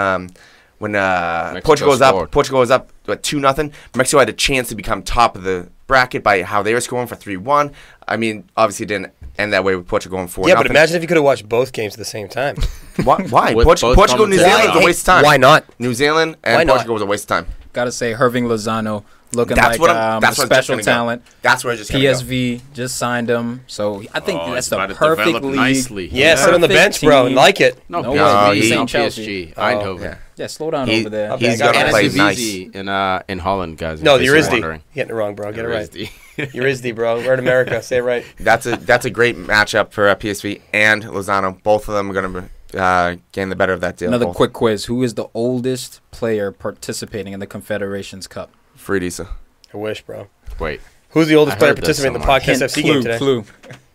Portugal was scored. up 2-0, Mexico had a chance to become top of the bracket by how they were scoring for 3-1. I mean, obviously it didn't end that way with Portugal going 4-0. Yeah, but imagine if you could have watched both games at the same time. Why? With both Portugal, New Zealand was a waste of time. Why not? New Zealand and Why not? Portugal was a waste of time. Gotta say, Herving Lozano looking That's like what I'm- that's a what I'm just special gonna go. talent. That's where I just gotta go. PSV just signed him, so I think that's it's the about to perfect develop league. nicely. Yeah, sit on the Perfect bench, bro. team. Like it. No, No PSG, way. he's He's on in Chelsea. PSG. Eindhoven. Yeah. Yeah, slow down He- over there. he's got gonna it. play And nice. Vizzi in Holland, guys. No, in the case you're Urizdi. wondering. You're getting it wrong, bro. Get it right. Urizdi. Urizdi, bro. We're in America. Say it right. That's a great matchup for PSV and Lozano. Both of them are going to gain the better of that deal. Another Both. quick quiz: who is the oldest player participating in the Confederations Cup? Farid Issa. I wish, bro. Wait. Who's the oldest I player heard that participating in the somewhere. podcast FC game today? Clue.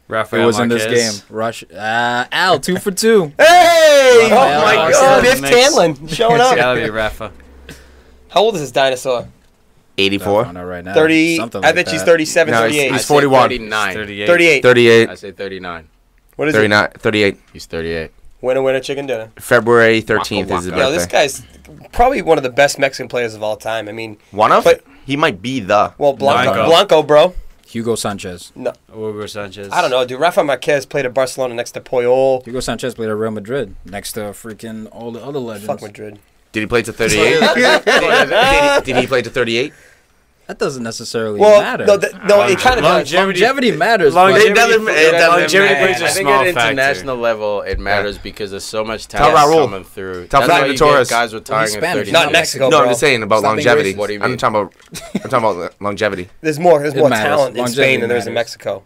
Rafael It was in this Marquez. game. Russia. Al, 2 for 2. Hey! Oh, my my God. God. Biff Tanlin showing It's up. gotta be Rafa. How old is this dinosaur? 84. Find out right now. 30. Something I like bet she's that. 37, No, 38. he's 41. 39. 38. 38. 38. I say 39. What is it? 39. 38. He's 38. Winner, chicken dinner. February 13th is his Waka Yo, birthday. this guy's probably one of the best Mexican players of all time. I mean, One of? But- He might be the. well, Blanco. Blanco, bro. Hugo Sanchez. No, Hugo Sanchez. I don't know, dude. Rafa Marquez played at Barcelona next to Puyol. Hugo Sanchez played at Real Madrid next to freaking all the other legends. Fuck Madrid. Did he play to 38? did he play to 38? That doesn't necessarily Well, matter. no, it kind of does. Longevity matters. Longevity, It doesn't longevity Man, plays a I think small at factor. international level, it matters because there's so much Tell talent Raul. coming through. Tell That's why Fernando you get Torres. guys retiring He's at Spanish. 30. Not Mexico, No, bro. I'm just saying about Stop being longevity. racist. What do you I'm mean? talking about longevity. There's more It talent matters. in Longevity Spain than there is in matters. Mexico.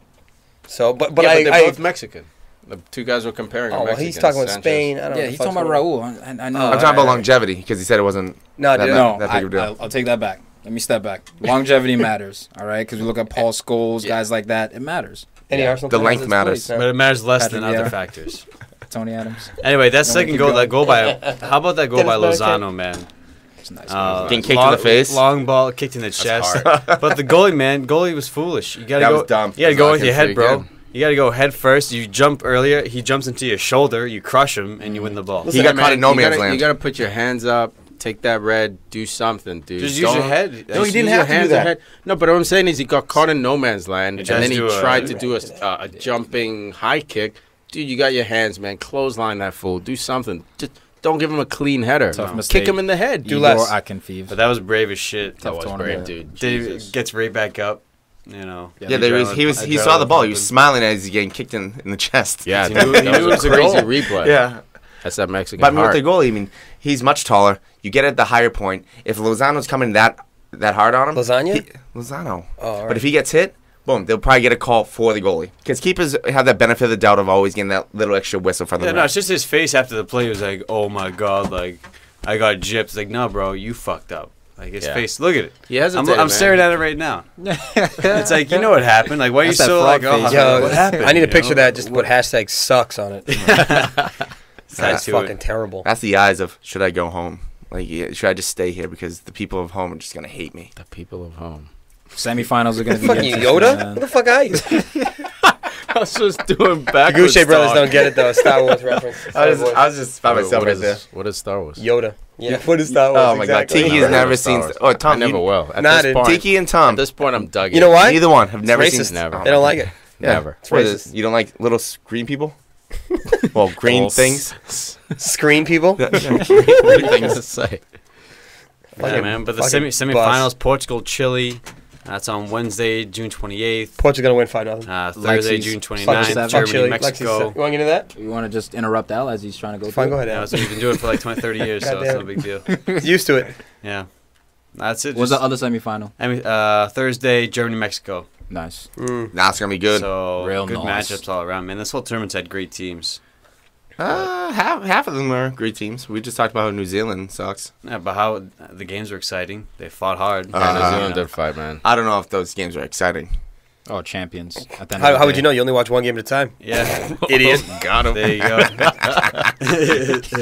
So, but Yeah, I, they're I both Mexican. The two guys were comparing. oh, well, he's talking about Spain. I don't know. Yeah, what he's the talking fuck's about going on. Raul. I know. I'm talking about longevity because he said it wasn't. No, that dude. bad. No, That big of a deal. I'll take that back. Let me step back. Longevity matters, all right? Because we look at Paul Scholes, guys like that. It matters. Any Arsenal The players length that's matters. played? But it matters less Patrick than other Vieira. factors. Tony Adams. Anyway, that Don't second keep goal, going. that goal by, how about that goal by Dennis Bergkamp. Lozano, man? It's nice. Getting kicked in the face? Long ball, kicked in the chest. But the goalie was foolish. You gotta That go. was dumb. You gotta go with That's your head, pretty bro. good. You gotta go head first. You jump earlier. He jumps into your shoulder. You crush him, and you win the ball. He got caught in no man's You land. gotta put your hands up, take that red, do something, dude. Just use your head. No, he Just didn't use have your to do hands that. No, but what I'm saying is he got caught in no man's land, and tried then to he do a- tried to do a jumping high kick. Dude, you got your hands, man. Clothesline that fool. Do something. Just don't give him a clean header. Tough mistake. Kick him in the head. Do Igor less. Akinfeev. But that was brave as shit. That was tournament. great, dude. Dave Jesus. gets right back up. You know. Yeah, he saw the ball. He was smiling as he's getting kicked in the chest. Yeah, He that, knew- that he knew it was was a a crazy goal. replay. Yeah. That's that Mexican But I mean, with heart. the goalie, I mean, he's much taller. You get at the higher point. If Lozano's coming that hard on him, Lasagna? Lozano. Oh, all But right. if he gets hit, boom, they'll probably get a call for the goalie because keepers have that benefit of the doubt of always getting that little extra whistle from the Yeah, ref. no, it's just his face after the play. He was like, "Oh my god, like I got gypped." It's like, no, bro, you fucked up. Like his face, look at it. He hesitated, I'm staring at it right now. It's like, you know what happened. Like, why are you That's that so like, frog oh, face. Yo, what happened? I need a You picture of know? that. Just put hashtag sucks on it. That's to fucking it. terrible. That's the eyes of should I go home? Like, should I just stay here because the people of home are just gonna hate me? The people of home. Semifinals are going to be Fucking interesting, Yoda? man. What the fuck are you? I was just doing The backwards. Gouche brothers don't get it though. Star Wars reference. I Star Wars. was just by myself right there. What is Star Wars? Yoda. Yeah. What is Star Wars? Oh my god, exactly? Tiki No, has I never Star seen. Wars. Oh, Tom, I never will. At Nah, this dude. point, Tiki and at Tom. this point, I'm dug in. You know why? Neither one have never racist. seen. Never. They don't like it. Yeah. Never. What racist. is it? You don't like little green people? Well, green things. Screen people. Things to say. Yeah, man. But the fucking semifinals, Portugal, Chile. That's on Wednesday, June 28th. Portugal gonna win 5-0. Thursday, Lexi's June Fuck 29th. Fuck Germany, Chile. Mexico. You want to get into that? You want to just interrupt Al as he's trying to go Fine, through? go ahead. Yeah, Al. that's what we've been doing for like 20, 30 years, so it's no Goddamn. big deal. He's used to it. Yeah. That's it. What's the Just- other semifinal? Thursday, Germany, Mexico. Nice. Nah, it's gonna be good. So Real good nice. matchups all around, man. This whole tournament's had great teams. Half of them are great teams. We just talked about how New Zealand sucks. Yeah, but how the games were exciting. They fought hard. Yeah, New Uh, Zealand did fight, man. I don't know if those games are exciting. Oh, champions. At the end of How the would day. you know? You only watch one game at a time. Yeah. Idiot. Got him. There you go.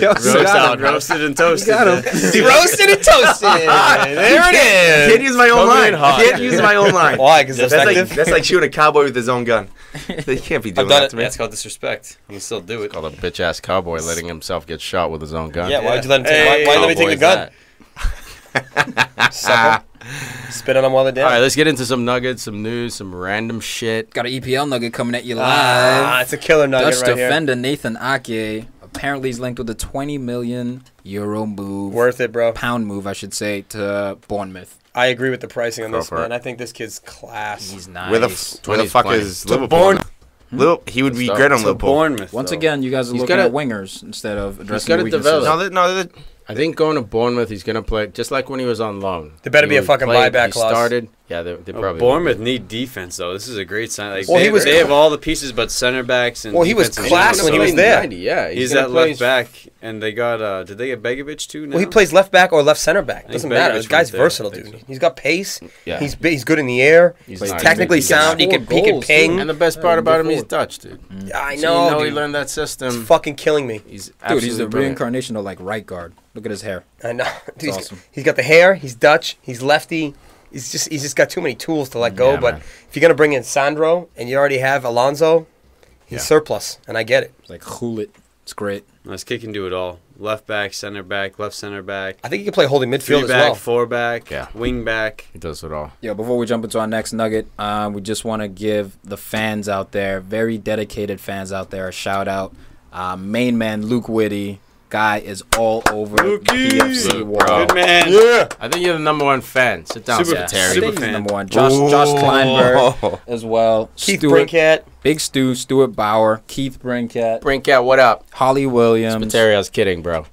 got him, bro. roasted and toasted. got him. Roasted and toasted. There I it can't use my own Coming line. in hot. I can't use my own line. Why? Because That's effective. like shooting a cowboy with his own gun. They can't be doing done that it. to me. That's called disrespect. You can still do it. Called a bitch ass cowboy letting himself get shot with his own gun. Yeah, why'd you let him Hey, take? Why let me take the Cowboy gun? is that. Sucker. Spit on him while they're down. All right, let's get into some nuggets, some news, some random shit. Got an EPL nugget coming at you live. It's a killer nugget Dutch right here. defender Nathan Ake apparently is linked with a 20 million euro move. Worth it, bro. Pound move, I should say, to Bournemouth. I agree with the pricing on Go this, for it. man. I think this kid's class. He's nice. Where the fuck 20's is plenty. Liverpool? He would be Start. great on So Liverpool. Bournemouth. Once though. again, you guys are He's looking gotta- at wingers instead of addressing gotta the weaknesses. develop. No, I think going to Bournemouth, he's going to play just like when he was on loan. There better be a fucking buyback he clause. started. Yeah, they probably Bournemouth need defense though. This is a great sign. Like, Well, he was they have all the pieces, but center backs and Well, he was defensive class shots. when he was Playing there. 90, yeah, He's gonna at play- left back, and they got. Did they get Begovic too? Now? Well, he plays left back or left center back. think Doesn't matter. Begovic This guy's went there. versatile, I think dude. so. He's got pace. Yeah. He's good in the air. He's He's nice. Technically He got sound. He can goals, ping. And the best part about him, he's Dutch, dude. I So know. you know he dude. learned that It's system. fucking killing me. He's Dude, absolutely he's the brilliant. reincarnation of like right guard. Look at his hair. I know. Dude, awesome. He's got the hair. He's Dutch. He's lefty. He's just got too many tools to let go. Yeah, but man. if you're gonna bring in Sandro and you already have Alonso, he's Yeah. surplus, and I get it. It's like Hulit. It's great. This kid can do it all. Left back, center back, left center back, I think he can play holding midfield three as back, well. four back, Yeah. wing back. He does it all. Yeah, before we jump into our next nugget, we just want to give the fans out there, very dedicated fans out there, a shout out. Main man Luke Whitty, guy is all over PFC Luke, world. bro. Good man. Yeah. I think you're the number one fan. Sit down, Super- I Terry. super think he's fan. number one. Josh Kleinberg as well. Keith Stuart, Brinkett. Big Stu, Stuart Bauer, Keith Brinkett, Brinkat, what up? Holly Williams. Terry, I was kidding, bro.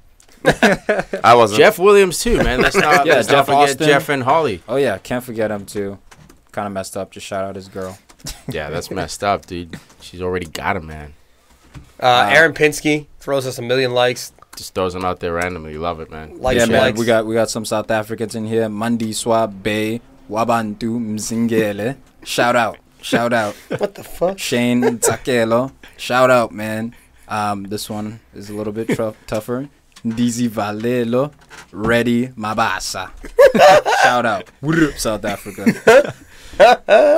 I wasn't. Jeff Williams too, man. Let's not, Yeah, let's Jeff not forget Austin. Jeff and Holly. Oh yeah, can't forget him too. Kind of messed up. Just shout out his girl. Yeah, that's messed up, dude. She's already got him, man. Aaron Pinsky throws us a million likes. Just throws him out there randomly. Love it, man. Likes Yeah, and man. likes. We got some South Africans in here. Mandi Swab Bay, Wabantu Mzingele. Shout out. What the fuck? Shane Takelo. Shout out, man. This one is a little bit tougher. Ndizi Valelo. Ready Mabasa. Shout out. South Africa.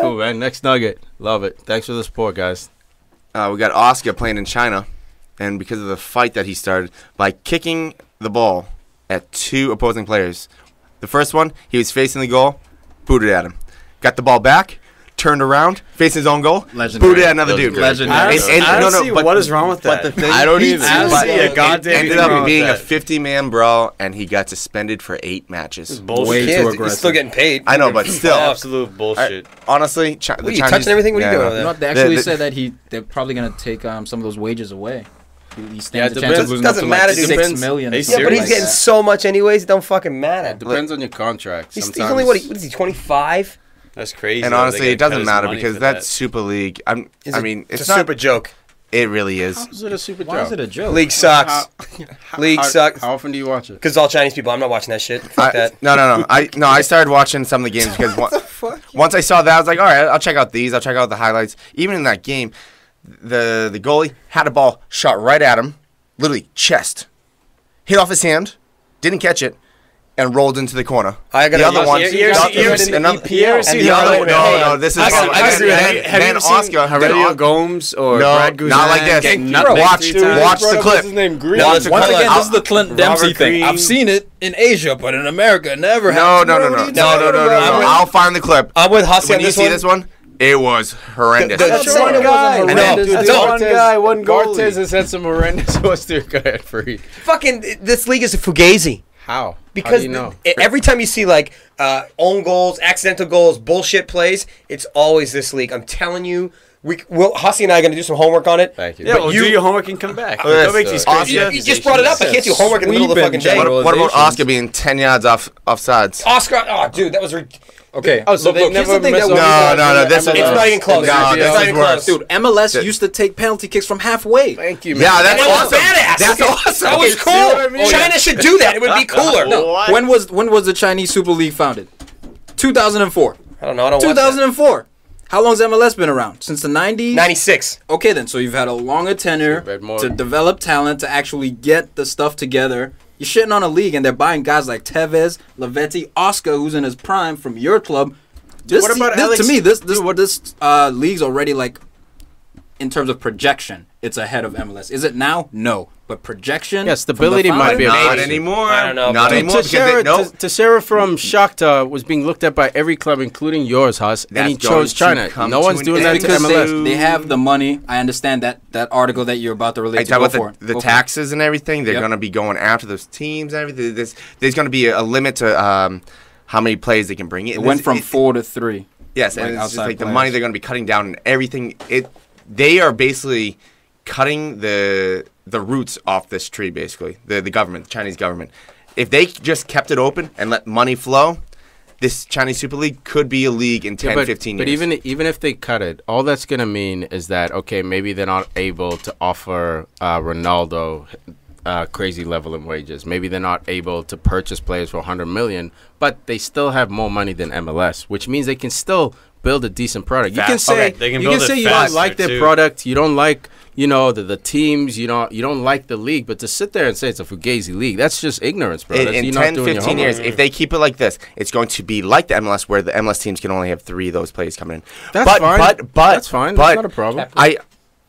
Cool, man. Next nugget. Love it. Thanks for the support, guys. We got Oscar playing in China, and because of the fight that he started by kicking the ball at two opposing players. The first one, he was facing the goal, booted at him. Got the ball back, turned around, facing his own goal, Legendary. booted at another That was dude. good. Legendary. I don't see what is wrong with that. But the thing, I don't either. I don't but see a it goddamn ended thing wrong up with being a that. 50-man brawl, and he got suspended for 8 matches. Bullshit. Way Kids, too he's aggressive. still getting paid. I know, but still, Absolute bullshit. honestly, What are you touching everything? What are you doing over there? No, they actually The- said that they're probably gonna take some of those wages away. He stands Yeah, a it chance depends. of losing Doesn't up to matter, like dude. 6 Depends. million. or They something Yeah, but he's like getting that. so much anyways. It don't fucking matter. Depends on your contract. He's Sometimes only what is he? 25? That's crazy. And though. They honestly, gotta it cut doesn't his matter money because for that's that. Super League. It's it's a not. super joke. It really is. How's it a super Why joke? is it a joke? League sucks. League sucks. How often do you watch it? Because it's all Chinese people. I'm not watching that shit. Fuck that. No. I started watching some of the games because once I saw that, I was like, all right, I'll check out these. I'll check out the highlights. Even in that game, the goalie had a ball shot right at him, literally chest, hit off his hand, didn't catch it, and rolled into the corner. I got the other one. This is. No, this is. Then Oscar. Heredio Gomes or Brad Guzan. Not like this. Watch the clip. Once again, this is the Clint Dempsey thing. I've seen it in Asia, but in America, it never No. happened. I'll find the clip. I'm with Hussey When on you this see one. this one, it was horrendous. That's one guy. I know. That's one guy, one goalie. Cortez has had some horrendous. What's their guy at Farid? Fucking, this league is a fugazi. How? Because How do you know? every time you see like own goals, accidental goals, bullshit plays, it's always this league. I'm telling you, Hussey and I are going to do some homework on it. Thank you. Yeah, well, do your homework and come back. Don't make these crazy You just brought it up. I can't do homework in the middle of the fucking day. What about Oscar being 10 yards offsides? Oscar, oh dude, that was Okay. Oh, so look, they here's never the thing mess that up. No, this is It's not even close. No, It's this not is even worse. close. Dude, MLS used to take penalty kicks from halfway. Thank you, man. Yeah, that's That was awesome. badass. That's Okay, awesome. That was You see what I cool. mean? China should do that. It would be cooler. What? When was the Chinese Super League founded? 2004. I don't know. I don't watch that. 2004. How long's MLS been around? Since the 90s? 96. Okay, then. So you've had a longer tenure Stupid, more- to develop talent, to actually get the stuff together. You're shitting on a league, and they're buying guys like Tevez, Lavetti, Oscar, who's in his prime from your club. What about Alex- to me, this league's already like, in terms of projection, it's ahead of MLS. Is it now? No. But projection? Yeah, stability might be a Not issue. anymore. I don't know, Not bro. anymore. Teixeira from Shakhtar was being looked at by every club, including yours, Huss, and he That's going chose to China. come No to one's an doing end. that to Because MLS. they have the money. I understand that article that you're about to relate to. Talk Go about for it. the Go for it. taxes and everything. They're Yep. going to be going after those teams and everything. There's going to be a limit to how many players they can bring in. It went from 4 to 3. Yes, like and it's just outside like the players. money they're going to be cutting down and everything. They are basically cutting the roots off this tree, basically. The government, the Chinese government. If they just kept it open and let money flow, this Chinese Super League could be a league in 10, 15 years. But even if they cut it, all that's going to mean is that, okay, maybe they're not able to offer Ronaldo crazy level in wages. Maybe they're not able to purchase players for 100 million, but they still have more money than MLS, which means they can still build a decent product. You can say They can you build can it say you don't faster, like their too. product, you don't like the teams, you don't like the league, but to sit there and say it's a fugazi league, that's just ignorance, bro. In You're 10, not doing your 15 years, homework. if they keep it like this, it's going to be like the MLS, where the MLS teams can only have 3 of those players coming in. That's fine. That's fine. That's not a problem.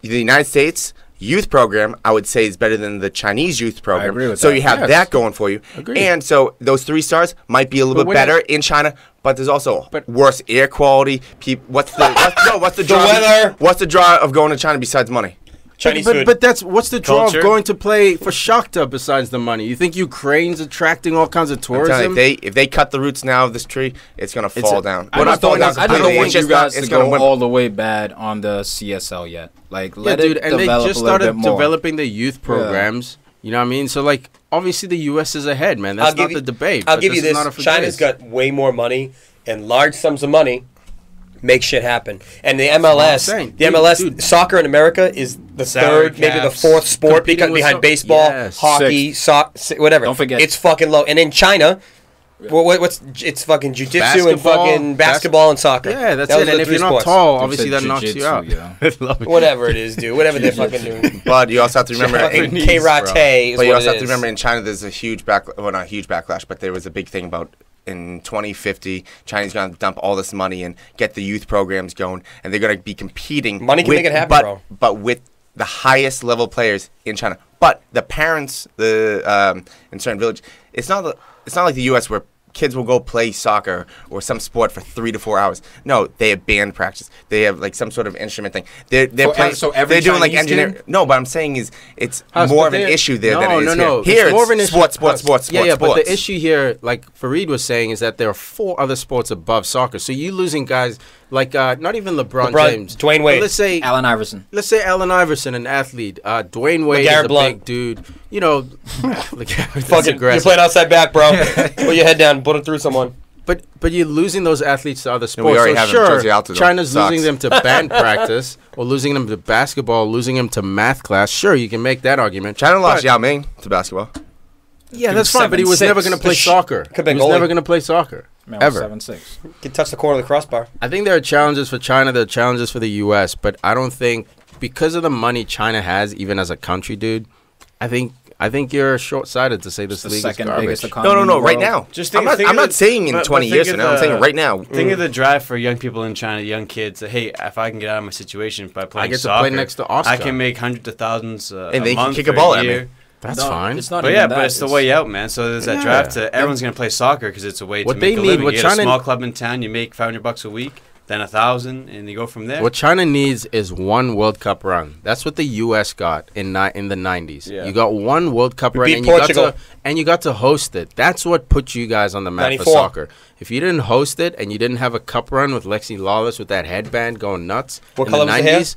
The United States youth program, I would say, is better than the Chinese youth program. agree with so that. you have Yes. that going for you. Agreed. And so those 3 stars might be a little But bit when better in China, but there's also But- worse air quality. What's the draw? weather. What's the draw of going to China besides money? Chinese but, food. but that's what's the draw Culture. of going to play for Shakhtar besides the money? You think Ukraine's attracting all kinds of I'm telling tourism? you, if they cut the roots now of this tree, it's gonna fall down. I just fall don't down want completely. It's you just not- guys it's to gonna go win. all the way bad on the CSL yet. Like, Yeah, let dude, it and they develop just a little bit started more. developing the youth programs. You know what I mean? So, like, obviously the U.S. is ahead, man. That's not the debate. I'll but give you is this. not a China's fugazi. got way more money and large sums of money. Make shit happen. And the MLS, saying. the Dude, MLS dude. soccer in America is the Salary third, maybe the caps. 4th sport Competing with behind some- baseball, Yes. hockey, whatever. Don't forget. It's fucking low. And in China, it's fucking jiu-jitsu and Basketball, fucking basketball and soccer. Yeah, that's Those it. are And the if 3 you're not sports. tall, Dude obviously said that knocks you jiu-jitsu, out. yeah. I love it. Whatever it is, dude. Whatever they're fucking doing. But you also have to remember, Fucking in, karate is but you what also it have to is. remember in China, there's a huge well, not a huge backlash, but there was a big thing about in 2050, China's going to dump all this money and get the youth programs going, and they're going to be competing. Money can make it happen, bro. But with the highest level players in China. But the parents, in certain village, it's not like the U.S. where kids will go play soccer or some sport for 3 to 4 hours. No, they have band practice. They have like some sort of instrument thing. They're playing. So every they're doing like Chinese engineering. team? No, but I'm saying is it's Huss, more but of an they're- issue there than it is no. here. Here It's more of an issue. sports. Yeah, but sports. the issue here, like Farid was saying, is that there are 4 other sports above soccer. So you're losing guys like not even LeBron James, Dwayne Wade. But let's say Allen Iverson, an athlete, Dwayne Wade is LeGarrette a Blount. big dude. You know, that's Fucking, you're aggressive. playing outside back, bro. Put your head down. Put it through someone. But you're losing those athletes to other we sports. already So have them. sure, Jersey Altitude China's sucks. losing them to band practice, or losing them to basketball, losing them to math class. Sure, you can make that argument. China lost But- Yao Ming to basketball. Yeah, that's fine, but he was 7'6". never going to play soccer. Could've He been was goalie. never going to play soccer. Man, Ever. 7'6". Can touch the corner of the crossbar. I think there are challenges for China, there are challenges for the U.S., but I don't think, because of the money China has, even as a country, dude, I think you're short-sighted to say this The league is second garbage. biggest economy. No, in the right world. now. Just I'm think not of the- saying in but 20 think years of from now. I'm saying right now. Think of the drive for young people in China, young kids. That, hey, if I can get out of my situation by playing I get soccer, to play next to Oscar. I can make hundreds of thousands And a they can month kick a or ball at year. me. That's No, fine. It's not But even yeah, that. but it's the way out, man. So there's that Yeah. drive to everyone's gonna play soccer because it's a way What to they make a need, living. what You get a China- small club in town, you make $500 a week, then 1,000, and you go from there. What China needs is one World Cup run. That's what the U.S. got in the 90s. Yeah. You got one World Cup run, beat and Portugal. you got to host it. That's what put you guys on the map 94. for soccer. If you didn't host it and you didn't have a cup run with Lexi Lawless with that headband going nuts What in color the was the hair? 90s,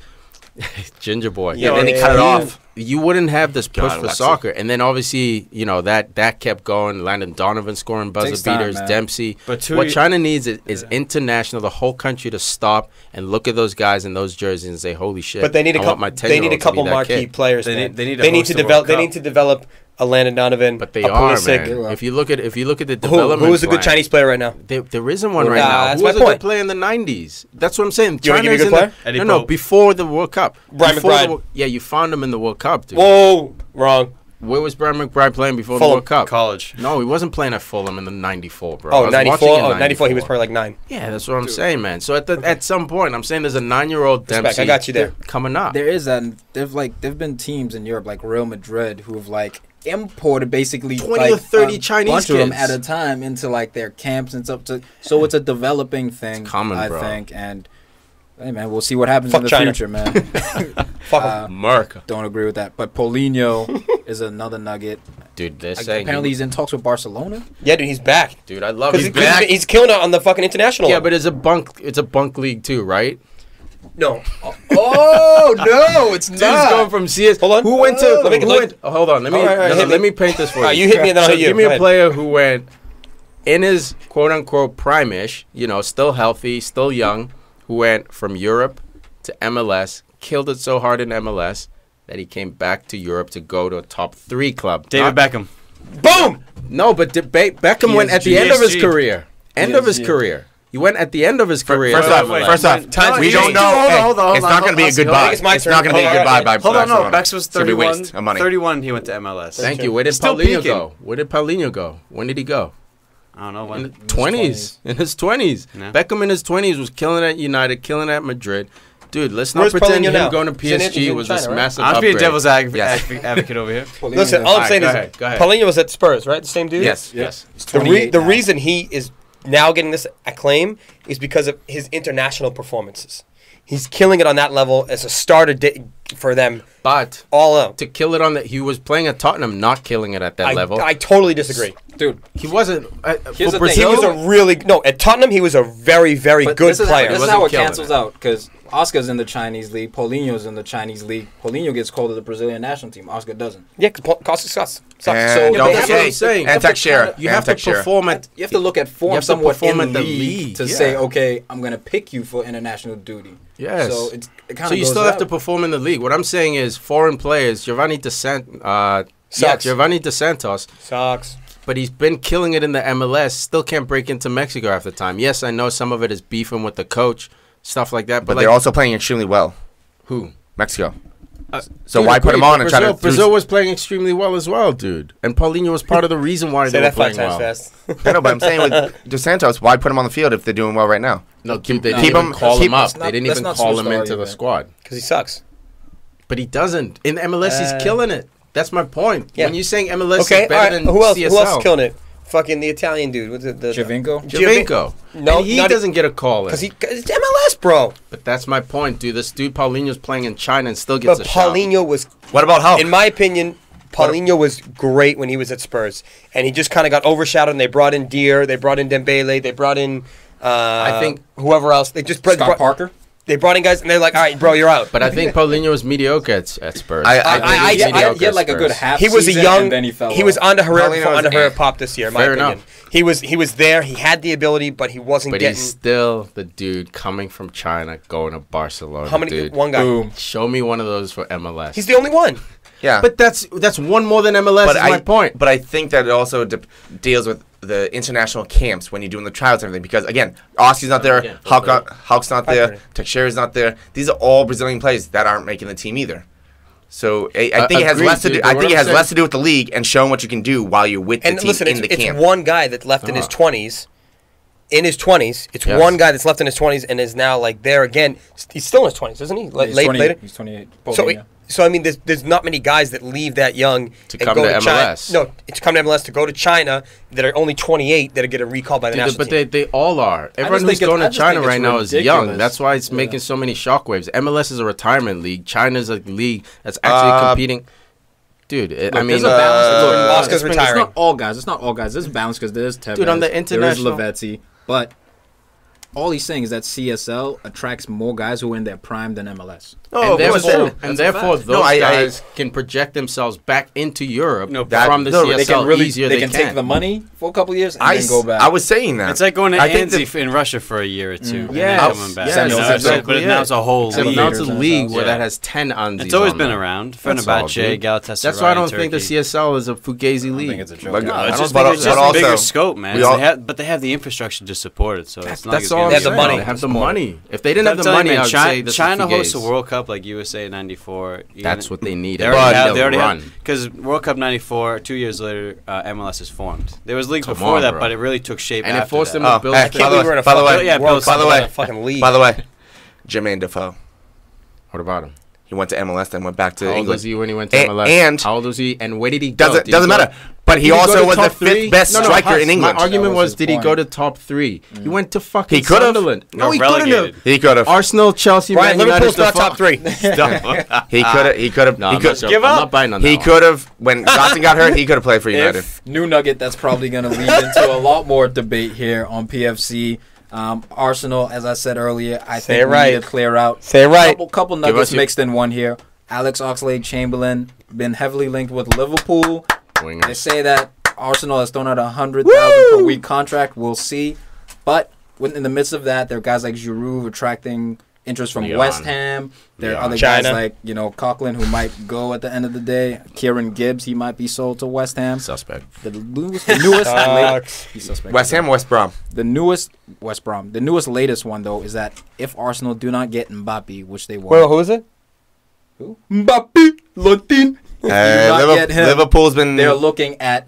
Ginger boy. Yeah, then they cut it off. You wouldn't have this push God, for Lexi. soccer, and then obviously that kept going. Landon Donovan scoring buzzer Takes time, beaters, man. Dempsey. But What China needs is international, the whole country to stop and look at those guys in those jerseys and say, "Holy shit!" But they need a I want couple. my They need a 10-year-old to be couple that marquee kid. players. They man. need- they need to They need host to the World develop. They Cup. need to develop a Landon Donovan. But they a are, Pulisic. man. If you look at the Who development, is a good plan, Chinese player right now? There isn't one right Nah, now. that's Who was my a good point. player in the 90s? That's what I'm saying. You wanna give me a China's good in the- player? Eddie No, Pope. before the World Cup. Brian Before McBride. yeah, you found him in the World Cup, dude. Whoa, wrong. Where was Brian McBride playing before the Fulham. World Cup? college. No, he wasn't playing at Fulham in the 94, bro. I Oh, was 94. watching in Oh, 94. He was probably like 9. Yeah, that's what I'm saying, man. So at some point, I'm saying there's a 9-year-old Respect, Dempsey I got you there. coming up. There is that. There've been teams in Europe like Real Madrid who have like imported basically 20 or like, 30 a Chinese bunch of them kids. at a time into like their camps and stuff. So it's a developing thing, It's common, I bro. think. And hey, man, we'll see what happens Fuck in the China. future, man. Fuck 'em. America. Don't agree with that. But Paulinho is another nugget. Dude, they're Like, saying apparently he's in talks with Barcelona. Yeah, dude, he's back. dude, I love Because he's back. he's killing it on the fucking international. Yeah, level. but it's a bunk league too, right? no. Oh no, it's Dude's going from CS. Hold on. Who went to? Let me- who let- went, hold on. Let me All right, hit let me. me paint this for you. All right, you hit me and then I'll So hit you. give me Go a ahead. player who went in his quote unquote prime-ish, still healthy, still young, who went from Europe to MLS, killed it so hard in MLS that he came back to Europe to go to a top 3 club. David Not- Beckham. Boom. No, but Beckham went at the end of his PSG. career. End of his PSG. career. He went at the end of his career. First to off, MLS. first off, Time- we don't know. Hold on, It's not going to be a hold on. goodbye. It's my It's turn. not going to be a Hold on, goodbye by Hold on, no. Barcelona. Bex was It's gonna be 31. waste of money. 31, he went to MLS. Thank you. Where did Still Paulinho peaking. go? Where did Paulinho go? When did he go? I don't know In when. the 20s. In his 20s. Yeah. Beckham in his 20s was killing at United, killing at Madrid. Dude, let's not Where's pretend Paulinho him now? going to He's in PSG China, was this right? massive I'm upgrade. being devil's Yes. advocate over here. Listen, all I'm saying Go is ahead, go ahead. Paulinho was at Spurs, right? The same dude. Yes. Yes. The reason he is now getting this acclaim is because of his international performances. He's killing it on that level as a starter for them But all out. to kill it on that, he was playing at Tottenham, not killing it at that level. I totally disagree. dude. He wasn't. Here's For the thing. He Brazil, was a really at Tottenham. He was a very, very But good this is player. This is wasn't how it killing cancels it. out because Oscar's in the Chinese league, Paulinho's in the Chinese league. Paulinho gets called to the Brazilian national team. Oscar doesn't. Yeah, because Costa sucks. And So- but don't that's what I'm forget, saying. and Teixeira. you have to perform at. You have to look at You form have to somewhat perform in at the the league league, to yeah. say, okay, I'm gonna pick you for international duty. Yes. So it kind of So you still have to perform in the league. What I'm saying is, foreign players, Giovanni Sucks. Giovanni Dos Santos, Sucks. but he's been killing it in the MLS. Still can't break into Mexico half the time. Yes, I know some of it is beefing with the coach, stuff like that. But But they're like, also playing extremely well. who? Mexico. So Dude, why put agreed, him on but and try to... Brazil was playing extremely well as well, dude. And Paulinho was part of the reason why Say they were that 5 playing times well. fast. I know, but I'm saying with Dos Santos, why put him on the field if they're doing well right now? No, they didn't keep even him- call keep- him up. let's not- They didn't let's even not call switch him the into the argument. squad. Because he sucks. But he doesn't. In MLS, he's killing it. That's my point. Yeah. When you're saying MLS Okay, is all better right. than Who else? CSL. Who else is killing it? Fucking the Italian dude. What's it? Javinko? Javinko. No, And he not- doesn't get a call in. Because it's MLS, bro. But that's my point, dude. This dude Paulinho's playing in China and still gets But a shot. Paulinho was, What about Hulk? in my opinion, Paulinho was great when he was at Spurs, and he just kind of got overshadowed. And they brought in Deere, they brought in Dembele, they brought in I think whoever else. They just brought Scott Parker. They brought in guys, and they're like, all right, bro, you're out. But I think Paulinho was mediocre at Spurs. I get like a good half. He was a season, young. and then he fell He was off. under Herrera Paulinho before was under Herrera popped this year. In my Fair opinion, enough. he was there. He had the ability, but he wasn't But getting. he's still the dude coming from China going to Barcelona. How many? Dude. One guy. Boom. Show me one of those for MLS. He's the only one. Yeah. But that's one more than MLS. Is my point. But I think that it also deals with the international camps when you're doing the trials and everything. Because again, Oscar's not there, Yeah, Hulk's not there, Teixeira's not there. These are all Brazilian players that aren't making the team either. So I think it has agreed, less to do. dude. I think it has What I'm less to do with the league and showing what you can do while you're with the And team listen, in the it's camp. one guy that left in his 20s. In his 20s, it's Yes. one guy that's left in his 20s and is now like there again. He's still in his 20s, isn't he? He's Later. 28. He's 28. So I mean, there's not many guys that leave that young To and come go to China. MLS. No, to come to MLS to go to China that are only 28 that are getting recalled by the national But team. they all are. Everyone just who's think going I to just China think it's right now is ridiculous. young. That's why it's making so many shockwaves. MLS is a retirement league. China's a league that's actually competing. Dude, Look, I mean, there's a balance. Oscar's It's retiring. not all guys. It's not all guys. There's balance because there's Tevez. Dude, on the international- There is Lavezzi. But all he's saying is that CSL attracts more guys who are in their prime than MLS. Oh, and of course. therefore, fact. those I- guys can project themselves back into Europe No, from the no, CSL They can really easier they they can take the money for a couple of years and then go back. I was saying that. It's like going to I think Anzi in Russia for a year or two. and then Yes. coming back. Yes, You know, that's exactly but now it's a whole Except league. now it's a Leaders league and where stuff. that has 10 Anzis. It's always on been there. around. That's all, Fenerbahce, dude. Galatasaray. That's why I don't Turkey. think the CSL is a Fugazi I league. think it's a joke. But- No, I it's don't- just, but it's just but a also- bigger scope, man. we all- But they have the infrastructure to support it, so it's not That's like all They I'm have the saying. money. They have the money. If they didn't have the I'm telling money, you, I would say this is China hosts a Fugazi. World Cup like USA '94. That's what they need. They already They have run. because World Cup '94. 2 years later, MLS is formed. There was leagues Come before on, that, bro. but it really took shape. And it after forced that. them to build. I can't by the believe we're in a by the fucking way, yeah, World by Cup the way, in a fucking league. By the way, Jermaine Defoe. What about him? He went to MLS, then went back to How old England. was he when he went to A- MLS? and- how old was he? And where did he go? Doesn't Did he go- matter. But he Did go also to was the top fifth three? best striker Huss, in England. My argument That was was, his did he point. go to top 3? He went to fucking He could've. Sunderland. No, he Relegated. couldn't have. He could have. Arsenal, Chelsea, Brian, Man United. Liverpool's not top 3. He could have. He could have. No, he I'm could. not sure. Give I'm up. not buying on that He one. could have. When Johnson got hurt, he could have played for United. New Nugget, that's probably going to lead into a lot more debate here on PFC. Arsenal, as I said earlier, I Say think it we right. need to clear out. Say it right. Couple Give us nuggets your- mixed in one here. Alex Oxlade-Chamberlain been heavily linked with Liverpool. They Wingers. say that Arsenal has thrown out a $100,000 per week contract. We'll see. But in the midst of that, there are guys like Giroud attracting interest from Leon. West Ham. There are Leon. other China. guys like, Coughlin who might go at the end of the day. Kieran Gibbs, he might be sold to West Ham. Suspect. The newest Sucks. he's suspect. West Ham, West Brom. The newest West Brom. The newest latest one though is that if Arsenal do not get Mbappe, which they Wait, want, who is it? who? Mbappe, Latin. If you do not get him, Liverpool's been. they're looking at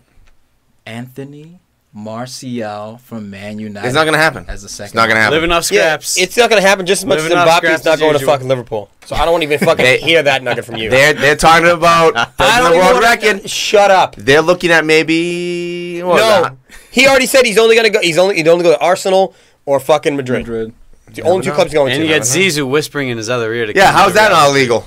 Anthony Martial from Man United. It's not gonna happen. As the second. It's not gonna happen. Living off Yeah, scraps. it's not going to happen just as much as Living off Mbappe's scraps not as going to usual. fucking Liverpool. So I don't even fucking They- hear that nugget from you. They're talking about I breaking don't the even world wanna- record. Shut up. They're looking at maybe. What was No, that? he already said he's only going to go. He'd only go to Arsenal or fucking Madrid. The only two clubs he's going And you to. get Zizou whispering in his other ear to Yeah, come how's to that Real. not illegal?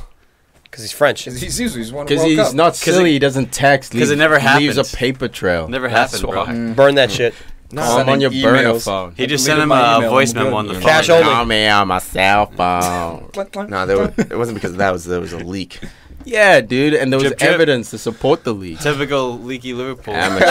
Because he's French. He's won a Because World he's Cup. not silly. He doesn't text. 'cause it leaves- never Leaves happens. a paper trail. Never That's happened, bro. why. Burn that shit. Call him on your Sending burner emails. phone. He just Leave sent him my a email, voice I'm memo good. on the phone. Cash only. Call me on my cell phone. No, it wasn't because of that. There was a leak. Yeah, dude, and there was Drip, drip. evidence to support the league. Typical leaky Liverpool. Amateur.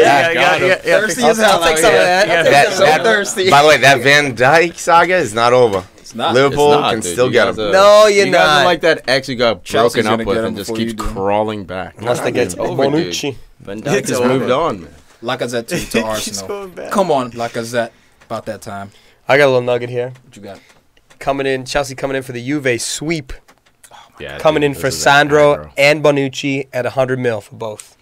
Yeah, Thirsty as hell. I'll take some of that. I'll take That- some of that- thirsty. By the way, that Van Dyke saga is not over. It's not. Liverpool It's not, can dude. still You get guys him. are- No, you're you guys not. are like that ex you got Chelsea's broken up gonna with get him and just before keeps you do. crawling back. Unless they get It's over, dude. Bonucci. Van Dijk It's has over. moved on, man. Lacazette to Keeps Arsenal. going back. Come on, Lacazette. About that time. I got a little nugget here. What you got? Coming in, Chelsea coming in for the Juve sweep. Yeah, Coming dude, in this for is Sandro aggro. and Bonucci at 100 mil for both.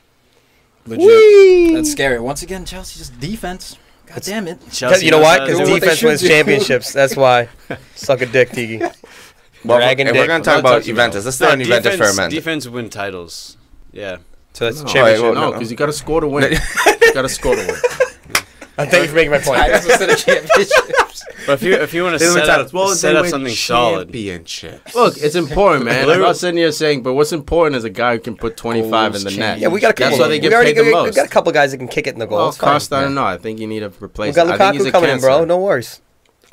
Legit. That's scary. Once again, Chelsea just defense. God damn it. Chelsea You know knows why? how to Because do it. defense should wins do. championships. That's why. Suck a dick, Tiki. Well, Dragon if dick. we're going to talk We're not about touching Juventus, those. let's stay on Juventus for a minute. Defense win titles. Yeah. So that's No, championship. well, no, no. because you got to score to win. You got to score to win. Thank you for making my point. Titles instead of championships. But if you want to They win set titles. up, Well, set they up win something solid. championships. Look, it's important, man. I'm not sitting here saying, but what's important is a guy who can put 25 in the net. Yeah, we got a couple. That's why they get we already paid the we most. got a couple guys that can kick it in the goal. Well, It's fine. Costa, I don't know. I think you need to replace We got him. I think he's Lukaku a coming in, bro. cancer. No worries.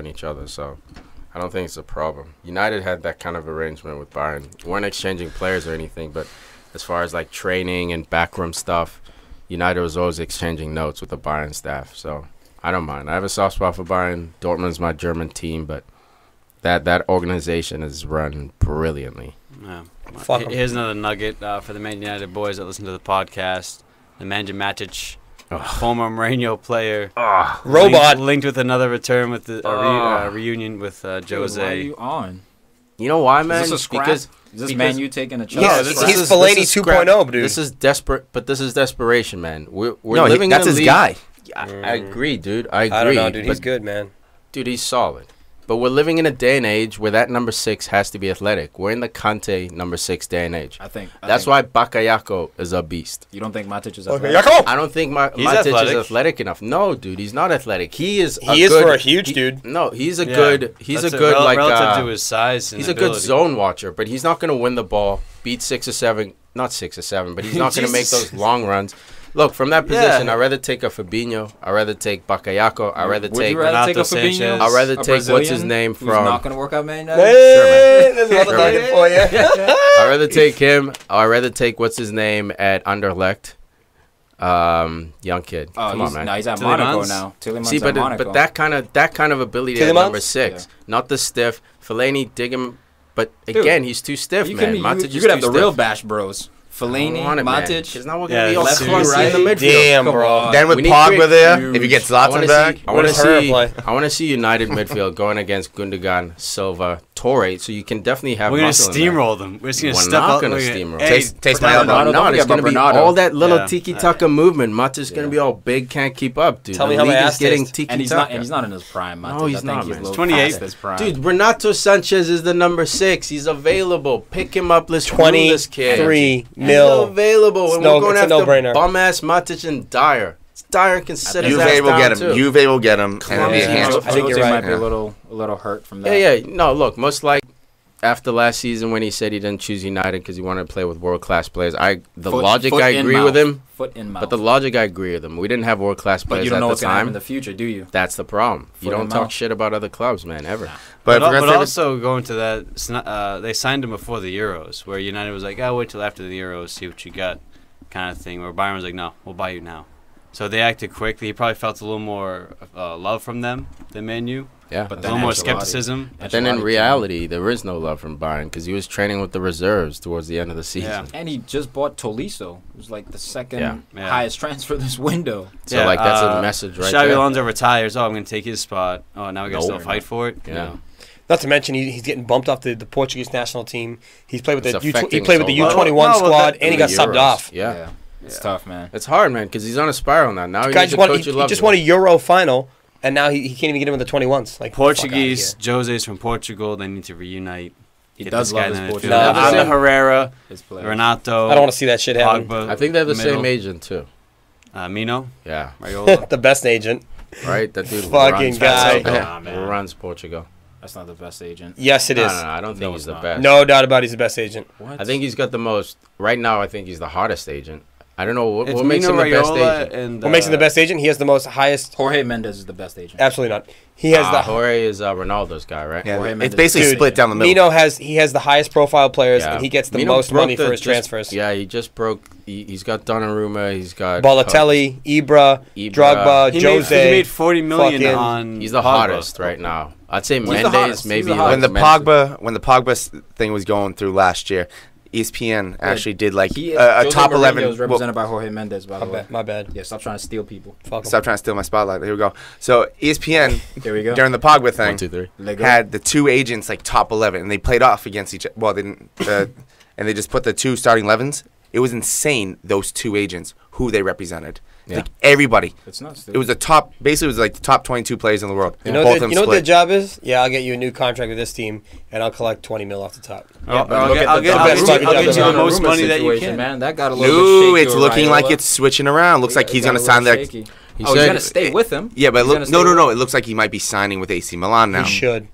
on each other, so I don't think it's a problem. United had that kind of arrangement with Bayern. Weren't exchanging players or anything, but as far as like training and backroom stuff, United was always exchanging notes with the Bayern staff. So I don't mind. I have a soft spot for Bayern. Dortmund's my German team, but that organization is run brilliantly. Yeah. Fuck 'em. Here's another nugget for the Man United boys that listen to the podcast. Nemanja Matic, former Mourinho player, Robot. linked with another return with the reunion with Jose. Dude, why are you on? You know why, man? Is this a scrap? Because Is this Man U taking a Yeah, chance? he's Fellaini 2.0, dude. This is desperate, but this is desperation, man. We're No, living that's in a his league. guy. I agree, dude. I agree. I don't know, dude. but- He's good, man. Dude, he's solid. But we're living in a day and age where that number 6 has to be athletic. We're in the Conte number 6 day and age. That's why Bakayoko is a beast. You don't think Matic is Okay, athletic? Jakob! I don't think He's Matic athletic. is athletic enough. No, dude, he's not athletic. He is For a huge dude. No, he's a Yeah. good. He's That's a good like. relative to his size. And He's a ability. good zone watcher, but he's not going to win the ball, beat 6 or 7. Not 6 or 7, but he's not going to make Jesus. those long runs. Look, from that position, Yeah. I'd rather take a Fabinho. I'd rather take Bakayoko. I'd rather Would take. you rather take a Renato Fabinho? Sanchez. I'd rather a take what's his Brazilian name who's from. not going to work out Man United? Hey, there's another Sure, nugget for you. I'd rather take him. I'd rather take what's his name at Anderlecht. Young kid. Oh, Come on, man. No, he's at Tillemans? Monaco now. Tillemans See, at Monaco. but that kind of ability at Tillemans? number 6, not the stiff. Fellaini, dig him, but again, he's too stiff, you man. could, Matic you is could have too the stiff. real Bash Bros. Fellaini, Matic. Because now we're Yeah, gonna be all left, clumsy right. in the midfield. Damn, Come bro. on. Then with We need Pogba quick there, views. if you get I Zlatan want back, to see. Herrera play? I want to see United midfield going against Gundogan, Silva, Torre. So you can definitely have. We're gonna muscle in there. steamroll them. We're just gonna We're step not up. gonna we're steamroll. Hey, Taste my Bernardo, elbow. don't No, forget it's gonna about be Bernardo. all that little Yeah. tiki taka movement. Matic's gonna be all big, can't keep up, dude. Tell The me how my league ass is getting tastes. tiki And he's not in his prime, Matic. No, he's I think not, he's man. a little 28. past his prime. Dude, Renato Sanchez is the number 6. He's available. Pick him up. Let's groom this kid. 23 He's mil. available. And no- we're going it's a after no-brainer. bum-ass Matic and Dyer. Dyer can sit his ass Juve will down, get him. too. Juve will get him, and it'll be a Yeah. handful. I think you're right. might be Yeah. a little hurt from that. Yeah. No, look, most like after last season when he said he didn't choose United because he wanted to play with world-class players, the logic I in agree mouth. with him. Foot in mouth. But the logic I agree with him. We didn't have world-class But players you don't know at what's the going to happen time. in the future, do you? That's the problem. You Foot don't in talk mouth. shit about other clubs, man, ever. But, But if we're gonna say also going to that, they signed him before the Euros, where United was like, "Oh, wait till after the Euros, see what you got," kind of thing. Where Bayern was like, "No, we'll buy you now." So they acted quickly. He probably felt a little more love from them than Man U. Yeah. But A then little more Ancelotti- skepticism. But then in Ancelotti reality, there is no love from Bayern because he was training with the reserves towards the end of the season. Yeah. And he just bought Tolisso. It was like the second Yeah. highest transfer this window. So, like, that's a message right Xabi there. Alonso retires. Oh, I'm going to take his spot. Oh, now we got to No. still fight for it. You Yeah. know. Not to mention he's getting bumped off the Portuguese national team. He's played with It's the he affecting played with the his whole U21 life. squad, and he got The subbed Euros. off. Yeah. It's tough, man. It's hard, man, because he's on a spiral now. Now The he guy needs just a won. coach He who loves just him. won a Euro final, and now he can't even get him in the 21s. Like Portuguese, fuck outta Jose's from Portugal. They need to reunite. He Get does this guy love his in the Portugal. midfield. No, Ander I'm- Herrera, His players. Renato. here. I don't want to see that shit happen. Pogba. I think they're the middle. same agent, too. Mino, Yeah. Raiola. The best agent. Right? That dude Fucking runs guy. Portugal. Nah, man. Runs Portugal. That's not the best agent. Yes, it No, is. no, I don't think No, he's it's the not. best. No doubt about it, he's the best agent. What? I think he's got the most. Right now, I think he's the hottest agent. I don't know what It's makes Mino, him the best Raiola, agent. and What makes him the best agent? He has the most highest. Jorge Mendes is the best agent. Absolutely not. He has the. Jorge is Ronaldo's guy, right? Yeah, Jorge it's Mendes. basically Dude, split down the middle. Mino has the highest profile players, Yeah. and he gets the Mino most broke money for his just- transfers. Yeah, he just broke. He's got Donnarumma. He's got Balotelli, Ibra, Ibra. Drogba, he Jose. made 40 million fucking- on. He's the Pogba. hottest right now. I'd say the Mendes hottest? maybe. He's the like hottest. When the Pogba thing was going through last year, ESPN actually did like He a Jose top Mourinho 11. is represented by Jorge Mendes, by the way. My bad. Yeah, stop trying to steal people. Fuck 'em. Stop trying to steal my spotlight. Here we go. So ESPN Here we go. during the Pogba 1, thing 2, 3. Lego. had the two agents like top 11, and they played off against each. Well, they didn't, and they just put the two starting 11s. It was insane. Those two agents, who they represented, Yeah. like everybody. It's nuts, dude. It was the top. Basically, it was like the top 22 players in the world. You know, Both what of the, them you know what their split. job is? Yeah, I'll get you a new contract with this team, and I'll collect 20 mil off the top. I'll but look get at the you the most Donnarumma money that you situation, can. man. That got a little No, bit shaky it's with looking like Raiola. it's switching around. Looks like he's It got gonna a sign little that. shaky. He He's said- gonna stay with him. Yeah, but He's look, gonna stay no. with It looks like he might be signing with AC Milan now. He should.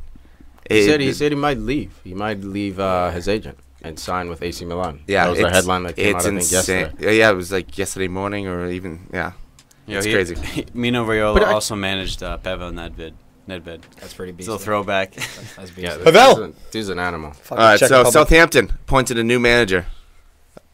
He said he might leave. He might leave his agent and sign with AC Milan. Yeah, that was the headline that came out, I think, insane. yesterday. Yeah, it was like yesterday morning or even Yeah, it's crazy. Mino Raiola But I- also managed Pavel Nedved. That's pretty beastly. Still throwback. That's beastly. Yeah, Pavel! dude's an animal. Fucking All right, Czech so Republic. Southampton appointed a new manager,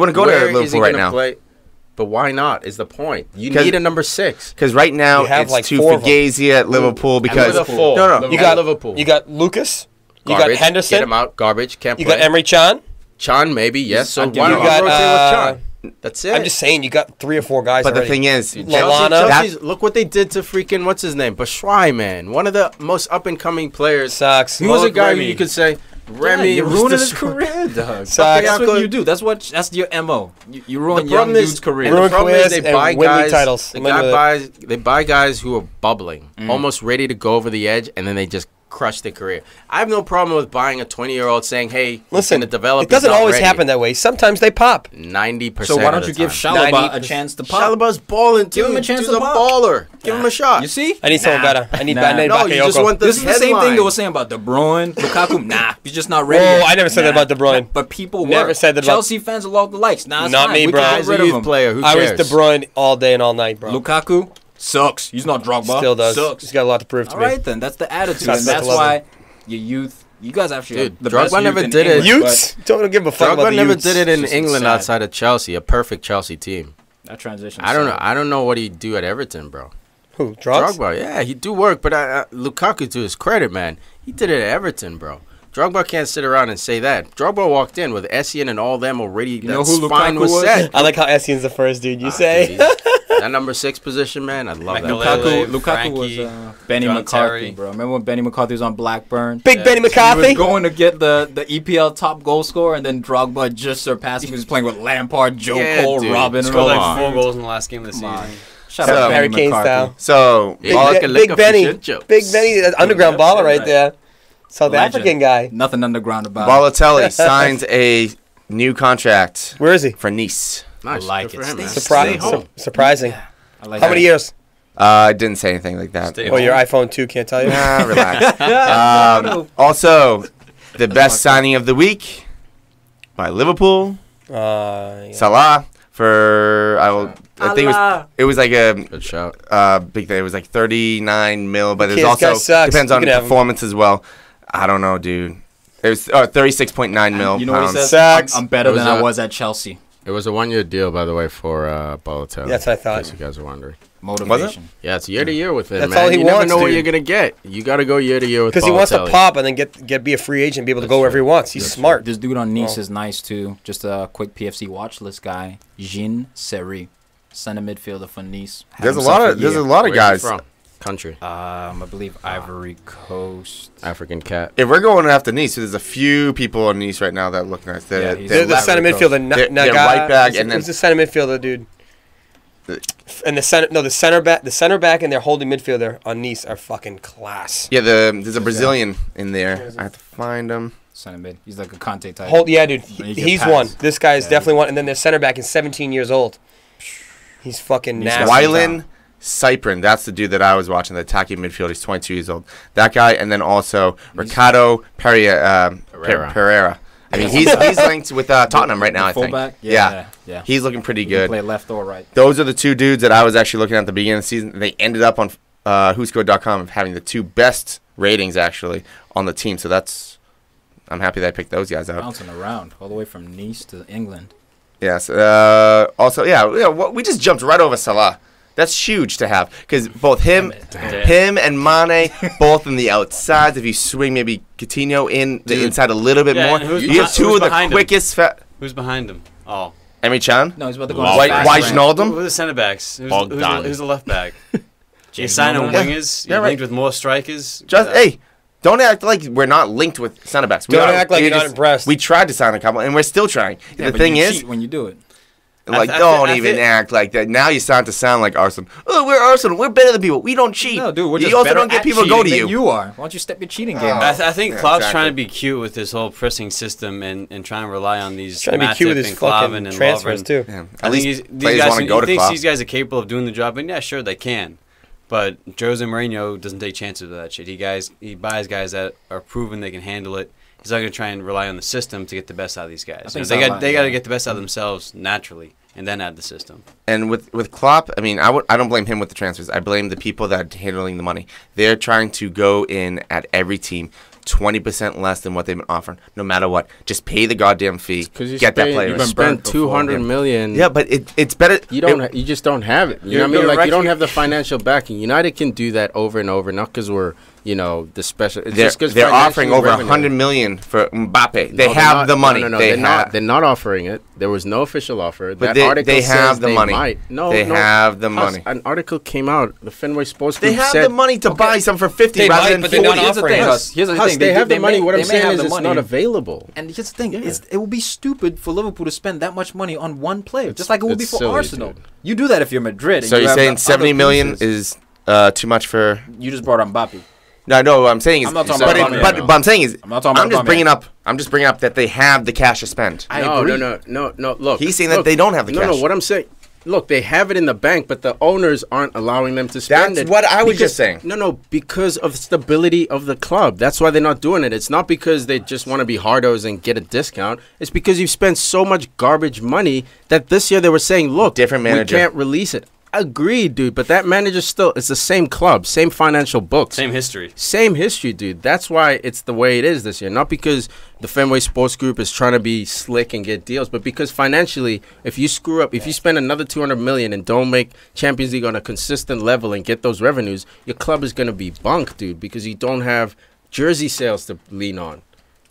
wouldn't go to where is he Liverpool right gonna now. play? But why not? Is the point? You 'Cause- need a number 6. Because right now You have, it's like, two 4 of them. Fugazi at Liverpool because Liverpool. no. You got Liverpool. You got Lucas. You got Garbage. Henderson. Get him out. Garbage. Can't You play. got Emery Chan. Chan, maybe. Yes. So I'd give why you don't You you got, rotate with Chan? That's it. I'm just saying, you got 3 or 4 guys. But the already. thing is, Lallana. Chelsea's, look what they did to freaking what's his name, Batshuayi, man. One of the most up and coming players. Sucks. He was a guy who Remy. you could say Remy. you're was ruining the his sc- career, dog. Sucks. That's what you do. That's your MO. You ruin The young problem is- dude's career. And Ruin the problem is careers they and buy win league guys. titles. The Remember guy that. they buy guys who are bubbling, almost ready to go over the edge, and then they just crush their career. I have no problem with buying a 20-year-old saying, "Hey, Listen, to develop." it doesn't always happen that way. Sometimes they pop. 90%. So why don't of you the give time. Shalaba a 90%. chance to pop? Shalaba's balling too. Give him a chance He's to a pop. baller. Give him a shot. You see? I need someone better. I need Nah. I need No, you just Bakayoko. want the This is the same thing headline. they were saying about De Bruyne, Lukaku. Nah, he's just not ready. Whoa, yet. I never said that about De Bruyne. But people Never were. said that about- Chelsea fans love the likes. Nah, it's Not fine. me, we bro. can get He's a rid of youth him. player. Who I was cares? De Bruyne all day and all night, bro. Lukaku sucks. He's not Drogba. Still does. Sucks. He's got a lot to prove to All me. right, then. That's the attitude. Sucks. And that's That's why your youth. You guys actually Dude, have the Drogba best youth never in did it. England, Utes? Don't give a fuck about Drogba the never Utes. did it in Just England sad. outside of Chelsea. A perfect Chelsea team. but That transition. I don't know. I don't know what he'd do at Everton, bro. Who? Drugs? Drogba, yeah, he do work, but Lukaku, to his credit, man, he did it at Everton, bro. Drogba can't sit around and say that. Drogba walked in with Essien and all them already. You know that who spine Lukaku was was? set. I like how Essien's the first dude you say. Dude, that number 6 position, man, I love that. Makelele. Lukaku Frankie, was Benny John McCarthy, Terry. bro. Remember when Benny McCarthy was on Blackburn? Big Benny He was McCarthy. going to get the EPL top goal scorer, and then Drogba just surpassed him. He was playing with Lampard, Joe Yeah, Cole, dude. Robin, and Scored all like that. 4 goals in the last game of the Come on. season. Shout So- out Harry Benny Kane McCarthy. style. so Big, all- Big Benny. Big Benny, underground Yep, baller right. right there. South Legend. African guy. Nothing underground about it. Balotelli signs a new contract Where is he? for Nice. Nice. I like Good it. for him, man. Stay Surprising. Stay home. Surprising. I like How many that. years? I didn't say anything like that. Stay Oh, your iPhone 2 can't tell you. Nah, relax. Also, the best signing of the week by Liverpool, Yeah. Salah for I think it was like a Good shout. big thing. It was like 39 mil, but it's This guy also sucks. depends You on can have him. performance as well. I don't know, dude. It was 36.9 mil You know what he pounds. says? Sucks. I'm better It was than I a- was at Chelsea. It was a 1-year deal, by the way, for Balotelli. That's what I thought. In case you guys are wondering. Motivation. Yeah, it's year to year with it, That's man. all he you never wants, know what dude. you're gonna get. You got to go year to year with Because he wants to Balotelli. pop and then get be a free agent and be able to go wherever he wants. He's smart. This dude on Nice Oh. is nice too. Just a quick PFC watch list guy. Jean Seri, center midfielder for Nice. Had There's a himself lot of year. Where's he guys. from? Country. I believe Ivory Coast. African cat. If we're going after Nice, there's a few people on Nice right now that look nice. Yeah, They're, he's- They're the left- center midfielder. They're right back, and then who's the center midfielder, dude? And the center back and their holding midfielder on Nice are fucking class. yeah, there's a Brazilian in there. I have to find him. Center mid. He's like a Conte type. Yeah, dude, He can he's pass. one. This guy is Yeah, definitely one. And then their center back is 17 years old. He's fucking He's nasty. Wylan Cyprin, that's the dude that I was watching, the attacking midfielder. He's 22 years old. That guy, and then also Ricardo Pereira. I mean, he's linked with Tottenham right now, I think. Fullback? Yeah. Yeah. He's looking pretty He can good. play left or right. Those are the two dudes that I was actually looking at the beginning of the season. They ended up on whoscored.com of having the 2 best ratings, actually, on the team. So I'm happy that I picked those guys out. Bouncing around all the way from Nice to England. Yes. Also, we just jumped right over Salah. That's huge to have because both him and Mane, both on the outsides. If you swing maybe Coutinho in the inside a little bit more, and who's you have behi- 2 who's of the behind him? quickest. Who's behind him? Oh. Emre Can? No, he's about to go Wow. on a fast Why rant. Who are Wijnaldum? the center backs? Who's Bogdan. the left back? You James sign Milner? wingers. Yeah, You're right. linked with more strikers. Hey, don't act like we're not linked with center backs. Don't act like you're not impressed. We tried to sign a couple, and we're still trying. Yeah, The but thing you is, cheat when you do it. like, I don't feel- even act like that. Now you start to sound like Arsenal. Oh, we're Arsenal. We're better than people. We don't cheat. No, dude, we're just you also better don't get at people to go to cheating you. than you are. Why don't you step your cheating game I, up? I think Yeah, Klopp's exactly. trying to be cute with this whole pressing system and trying to rely on these. He's trying to be cute with his Matip and Klavan fucking and transfers, Lovren. too. Yeah. I At think least these players guys, want to go he to thinks Klopp. these guys are capable of doing the job, and yeah, sure they can. But Jose Mourinho doesn't take chances with that shit. He buys guys that are proven they can handle it. He's not going to try and rely on the system to get the best out of these guys. think They got Salah, to yeah. get the best out of themselves naturally, and then add the system. And with Klopp, I mean, I don't blame him with the transfers. I blame the people that are handling the money. They're trying to go in at every team, 20% less than what they've been offering, no matter what. Just pay the goddamn fee. Get that player. You spent $200 million. Yeah, but it's better. You just don't have it. You know what I mean? Like, you don't have the financial backing. United can do that over and over, not because we're, the special. It's just 'cause they're offering over $100 million for Mbappe. They have the money. No, they're not offering it. There was no official offer. But that article they have the money. They have the money. An article came out. The Fenway Sports Group They have said, the money to buy some for 50 They rather might, than but 40. they're not offering us. Here's the thing. They have the money. What I'm saying is it's money. not available. And here's the thing. It will be stupid for Liverpool to spend that much money on one player, just like it would be for silly, Arsenal. dude. You do that if you're Madrid. And So you're have saying the 70 other million pieces. is too much for? You just brought on Mbappe. No. What I'm saying is, I'm not talking about money. but I'm saying is, I'm not talking about I'm just bringing up that they have the cash to spend. I agree. No. Look, He's saying that they don't have the cash. No. What I'm saying, look, they have it in the bank, but the owners aren't allowing them to spend it. That's what I was just saying. No, because of the stability of the club. That's why they're not doing it. It's not because they just want to be hardos and get a discount. It's because you've spent so much garbage money that this year they were saying, look, Different manager. we can't release it. Agreed, dude, but that manager still, it's the same club, same financial books. Same history. Same history, dude. That's why it's the way it is this year. Not because the Fenway Sports Group is trying to be slick and get deals, but because financially, if you screw up, if you spend another $200 million and don't make Champions League on a consistent level and get those revenues, your club is going to be bunk, dude, because you don't have jersey sales to lean on.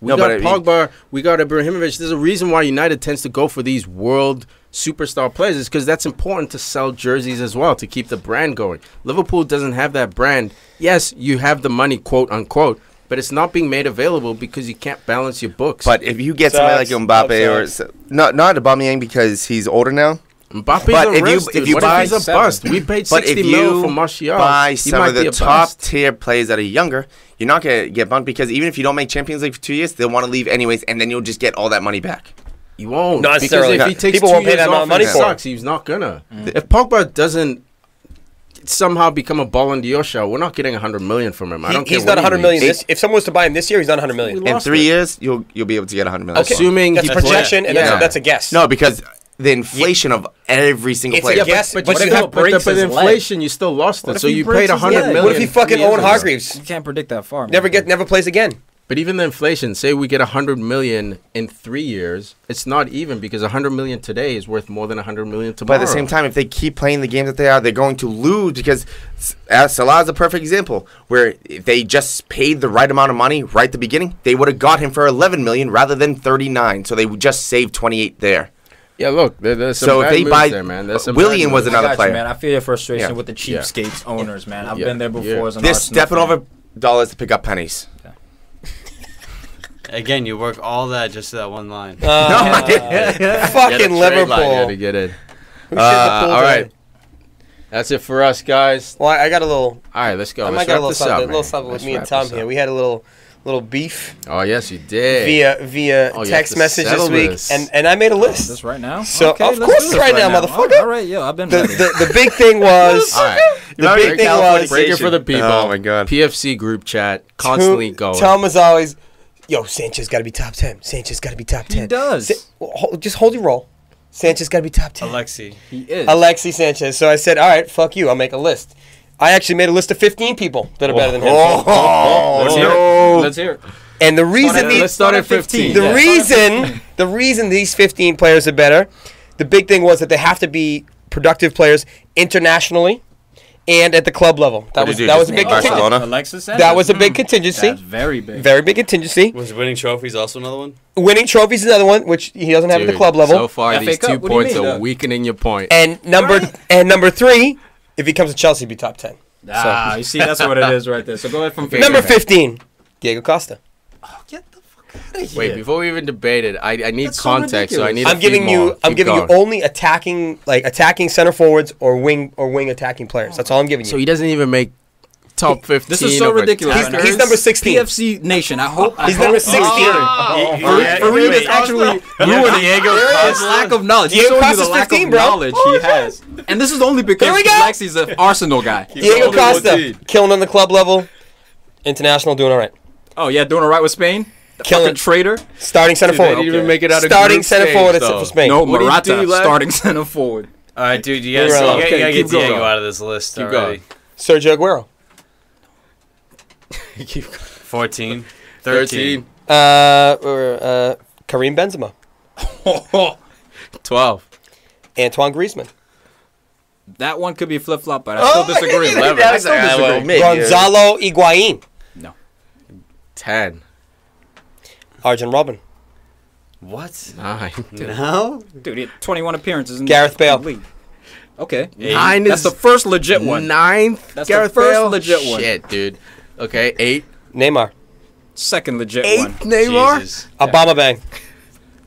We got Pogba, we got Ibrahimovic. There's a reason why United tends to go for these world superstar players, is because that's important to sell jerseys as well, to keep the brand going. Liverpool doesn't have that brand. Yes, you have the money, quote unquote, but it's not being made available because you can't balance your books. But if you get somebody like Mbappe not Aubameyang because he's older now. Mbappe's But a risk, dude. What if he's a bust? We paid $60 million for Martial. Buy He some might of be the a top bust. tier players that are younger, you're not gonna get bumped because even if you don't make Champions League for 2 years, they'll want to leave anyways, and then you'll just get all that money back. You won't. Not necessarily. Because if he takes People 2 won't pay years that amount off of money and for him. sucks, he's not gonna. If Pogba doesn't somehow become a Ballon d'Or show, we're not getting $100 million from him. I don't care. He's not what he $100 million. makes. If someone was to buy him this year, he's not $100 million. We In lost 3 it. years, you'll be able to get $100 million. Okay. Assuming That's he a projection, and Yeah. that's a guess. No, because the inflation of every single It's a player. guess, but you if have he breaks but his inflation, you still lost What it. if So he you breaks paid his $100 leg? million. What if he fucking 3 years Owen ago. Hargreaves? You can't predict that far, man. Never plays again. But even the inflation, say we get $100 million in 3 years, it's not even because $100 million today is worth more than $100 million tomorrow. But at the same time, if they keep playing the games that they are, they're going to lose because Salah is a perfect example where if they just paid the right amount of money right at the beginning, they would have got him for $11 million rather than $39. So they would just save 28 there. Yeah, look, there's some So if bad they moves buy there, man. There's some Willian bad was moves. another I got player. you, man. I feel your frustration Yeah. with the cheapskates owners, man. I've Yeah. been there before as an They're Arsenal stepping fan. over dollars to pick up pennies. Again, you work all that just to that one line. Fucking Liverpool. Yeah, to get in. We shouldn't have pulled All right. it. That's it for us, guys. Well, I got a little. All right, let's go. I might Let's got a wrap little this something, up, a little man. something with Let's me and wrap Tom this here. up. We had a little beef Oh, yes, you did. via Oh, you have text to message settle this week, this. and I made a list. This right now? So, Okay, of let's course do this right now, motherfucker. All right, yo, I've been The, ready. the big thing was All right. the big thing was Break it for the people. Oh, my God. PFC group chat constantly going. Tom was always, yo, Sanchez got to be top 10. Sanchez got to be top 10. He does. Just hold your roll. Sanchez got to be top 10. Alexi. He is. Alexi Sanchez. So I said, all right, fuck you. I'll make a list. I actually made a list of 15 people that are better than him. Let's hear it. Let's hear it. And the reason Let's start at 15. the reason these 15 players are better, the big thing was that they have to be productive players internationally and at the club level. That was a big Barcelona? Alexis Sanchez. that was a big contingency. That's very big. Very big contingency. Was winning trophies also another one? Winning trophies is another one, which he doesn't have at the Dude, club level. So far, FA these Cup, 2 what do you points mean, are though? weakening your point. and number 3, if he comes to Chelsea, he'd be top 10. Ah, you see, that's what it is right there. So go ahead from Number 15, Diego Costa. Get the fuck out of here. Wait, before we even debate it, I need That's so context, so I ridiculous. need. I'm giving you only attacking center forwards or wing attacking players. That's all I'm giving you. So he doesn't even make top 15. This is so of ridiculous. attackers? He's number 16. PFC Nation. I hope He's number 16. Farid is actually ruining his lack of knowledge. He's Diego showing you the Costa's lack 15, of bro. knowledge he has. And this is only because Here we go. Alexi's an Arsenal guy. Diego Costa, killing on the club level. International, doing all right. Oh, yeah, doing all right with Spain? Killing. Fucking traitor? Starting center Dude, they forward. didn't even make it out of Starting group center stage, forward though. for Spain. No, What do you do, Morata lad? starting center forward. All right, dude, you You're gotta wrong. get Okay, keep Diego going. out of this list Keep already. Sergio Aguero. 14. 13. Karim Benzema. 12. Antoine Griezmann. That one could be flip-flop, but I still disagree. 11. I still disagree. Maybe. Gonzalo Higuain. No. 10. Arjen Robben. What? 9. No? Dude, he had 21 appearances in Gareth Bale. the league. Okay. 9 That's is the first legit one. 9th. That's Gareth the first Bale? legit one. Shit, dude. Okay, 8. Neymar. Second legit 8 one. Neymar? Jesus. Obama Bang.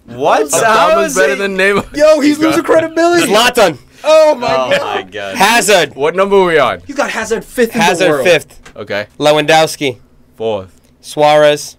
What? Obama's better than Neymar. Yo, he's losing credibility. Zlatan. Oh my God. Hazard. What number are we on? He's got Hazard fifth in the Hazard world. 5th. Okay. Lewandowski. 4th. Suarez.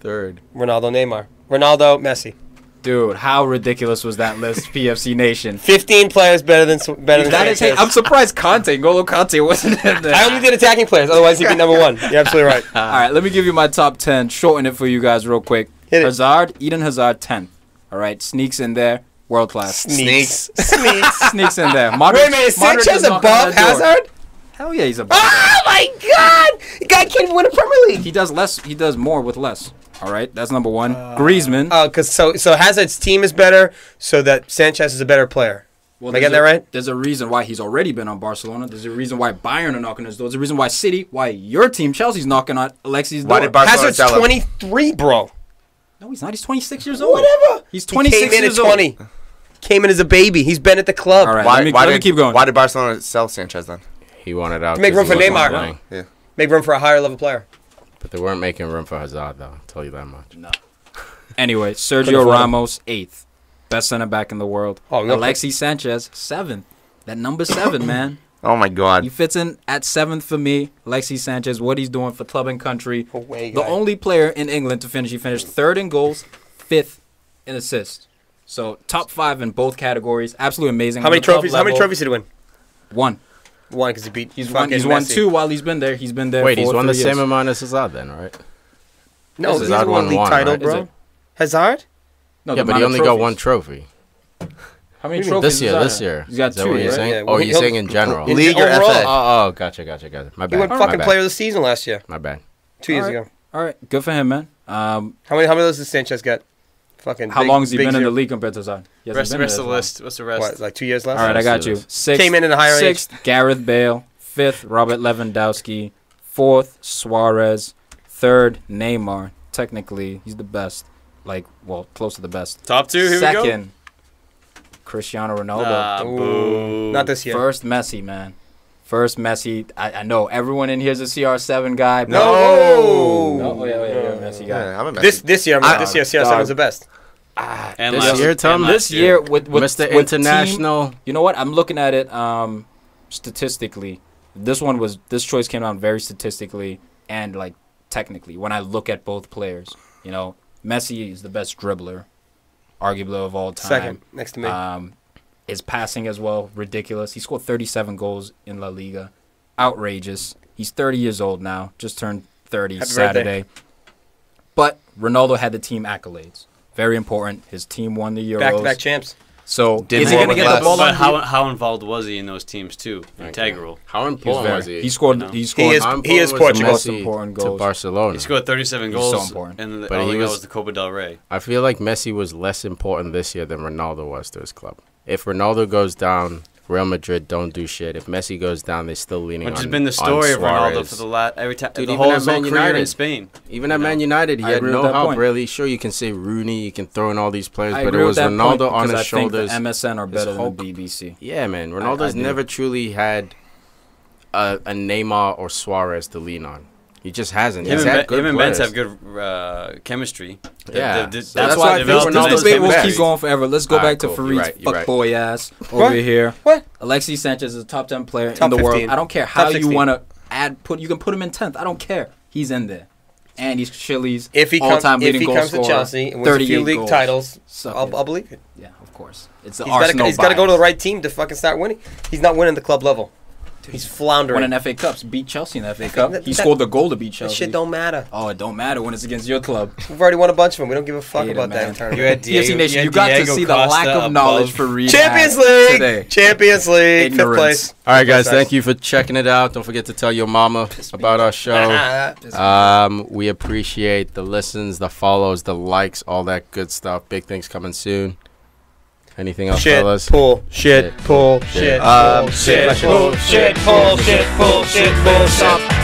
3rd. Ronaldo, Neymar. Ronaldo, Messi. Dude, how ridiculous was that list, PFC Nation? 15 players better than That is, Sanchez. I'm surprised N'Golo Kante wasn't in there. I only did attacking players, otherwise he'd be number 1. You're absolutely right. All right, let me give you my top 10. Shorten it for you guys real quick. Hit it. Hazard, Eden Hazard, 10th. All right, sneaks in there, world class. Sneaks. Sneaks in there. Modric, Wait a minute, is Modric Sanchez is knocking above on that door. Hazard? Hell yeah, he's above. Oh my God! The guy can't even win a Premier League. He does less. He does more with less. All right, that's number one. Griezmann. Oh, because so Hazard's team is better, so that Sanchez is a better player. Well, Am I getting that right? There's a reason why he's already been on Barcelona. There's a reason why Bayern are knocking his door. There's a reason why City, why your team, Chelsea's knocking on Alexi's door. Why did Barcelona Hazard's sell him? 23, bro. No, he's not. He's 26 years old. Whatever. He's 26 He came in years at 20. Came in as a baby. He's been at the club. All right, Why, let me keep going. Why did Barcelona sell Sanchez then? He wanted out. To make 'cause room he for wasn't Neymar. playing. Yeah. Make room for a higher level player. But they weren't making room for Hazard, though. I'll tell you that much. No. Anyway, Couldn't Sergio afford him. Ramos, 8th. Best center back in the world. Oh, no. Alexis Sanchez, 7th. That number 7, man. Oh my God. He fits in at 7th for me. Alexis Sanchez, what he's doing for club and country. Away The guy. only player in England to finish. He finished 3rd in goals, 5th in assists. So top 5 in both categories. Absolutely amazing. How many On the club trophies? How many level, trophies did he win? 1. 1 because he beat. He's fucking won Messi. 2 while he's been there. He's been there. Wait, for he's won the 3 same years. amount as Hazard then, right? No, he's Hazard won won league one, title, right? Is bro. it? Hazard? No, Yeah, the but he amount only of got trophies. one trophy. How many What do you mean? trophies? This year, does this that year. have? He's got Is that 2, what you're right? saying? Yeah, Oh, well, you're he'll- saying in general. In- League or overall. FA? Oh, gotcha. My He bad. won My fucking bad. player of the season last year. My bad. 2 years All right. ago. All right, good for him, man. How many of those does Sanchez get? Fucking. How big- long has he big been in zero. the league compared to Hazard? He hasn't Rest been of in the it as long. list. What's the rest? What, like 2 years left? All right, I got Let's do you. this. 6th, Came in a higher age. 6th, Gareth Bale. 5th, Robert Lewandowski. 4th, Suarez. 3rd, Neymar. Technically, he's the best. Like, well, close to the best. Top 2. Here we go. 2nd, Cristiano Ronaldo. Boo. Not this year. First, Messi, man. First, Messi. I know everyone in here is a CR7 guy. But No. No, oh, yeah, Messi guy. Yeah, I'm a Messi. This year, this year, CR7's the best. And This last year, Tom? and last This year, with Mr. with International. team, you know what? I'm looking at it statistically. This choice came out very statistically and like technically. When I look at both players, you know, Messi is the best dribbler, arguably of all time. Second, next to me. His passing as well, ridiculous. He scored 37 goals in La Liga. Outrageous. He's 30 years old now. Just turned 30 Happy Saturday. But Ronaldo had the team accolades. Very important. His team won the Euros. Back-to-back champs. So Did is he more going to with get the less. ball But on? how involved was he in those teams too? Integral. How He important was he? He scored. No. He scored. He is How important was Portugal. Most Messi important to goals. Barcelona. He scored 37 He's goals. so important. And But all he he got was- was the Copa del Rey. I feel like Messi was less important this year than Ronaldo was to his club. If Ronaldo goes down, Real Madrid don't do shit. If Messi goes down, they're still leaning Which on has been the story on of Ronaldo Suarez. for the last every time. Dude, The even whole at his whole Man career in United. Spain. Even at Man United, he I had agree no with that help point. really. Sure, you can say Rooney, you can throw in all these players, I but it agree was with that point Ronaldo on because his I think shoulders. the MSN are better whole- than the BBC. Yeah, man. Ronaldo's do. never truly had a Neymar or Suarez to lean on. He just hasn't. Him He's and had good Benz players. have good chemistry. Yeah. That's That's why why I I think think this Ronaldo's debate the will best. keep going forever. Let's go Alright, back to cool. You're Farid's right, you're right. fuckboy ass over What? here. What? Alexis Sanchez is a top 10 player Top in the world. 15. I don't care Top how you 16. want to you can put him in 10th. I don't care. He's in there. And he's Chile's If he all-time comes, if leading he goal comes to scorer. Chelsea and wins a few 38 league goals. titles, Suck I'll it. believe it. Yeah, of course. It's the He's Arsenal got to go to the bias. right team to fucking start winning. He's not winning the club level. He's floundering. Won an FA Cups, beat Chelsea in the FA Cup. that- He that- scored the goal to beat That Chelsea. shit don't matter. Oh, it don't matter when it's against your club. We've already won a bunch of them. We don't give a fuck Hate it, about that man. in tournament. You had TFC Nation, had you got to Diego see the lack Costa of knowledge above. for Reed Champions had League. today. Champions League. Fifth Ignorance. place. All right, guys. Fifth Thank you for checking it out. Don't forget to tell your mama about our show. place. We appreciate the listens, the follows, the likes, all that good stuff. Big things coming soon. Anything else, Shit, fellas? pull, shit, pull, Shit. shit, pull, shit, pull, shit, pull, shit, pull, shit, pull, shit.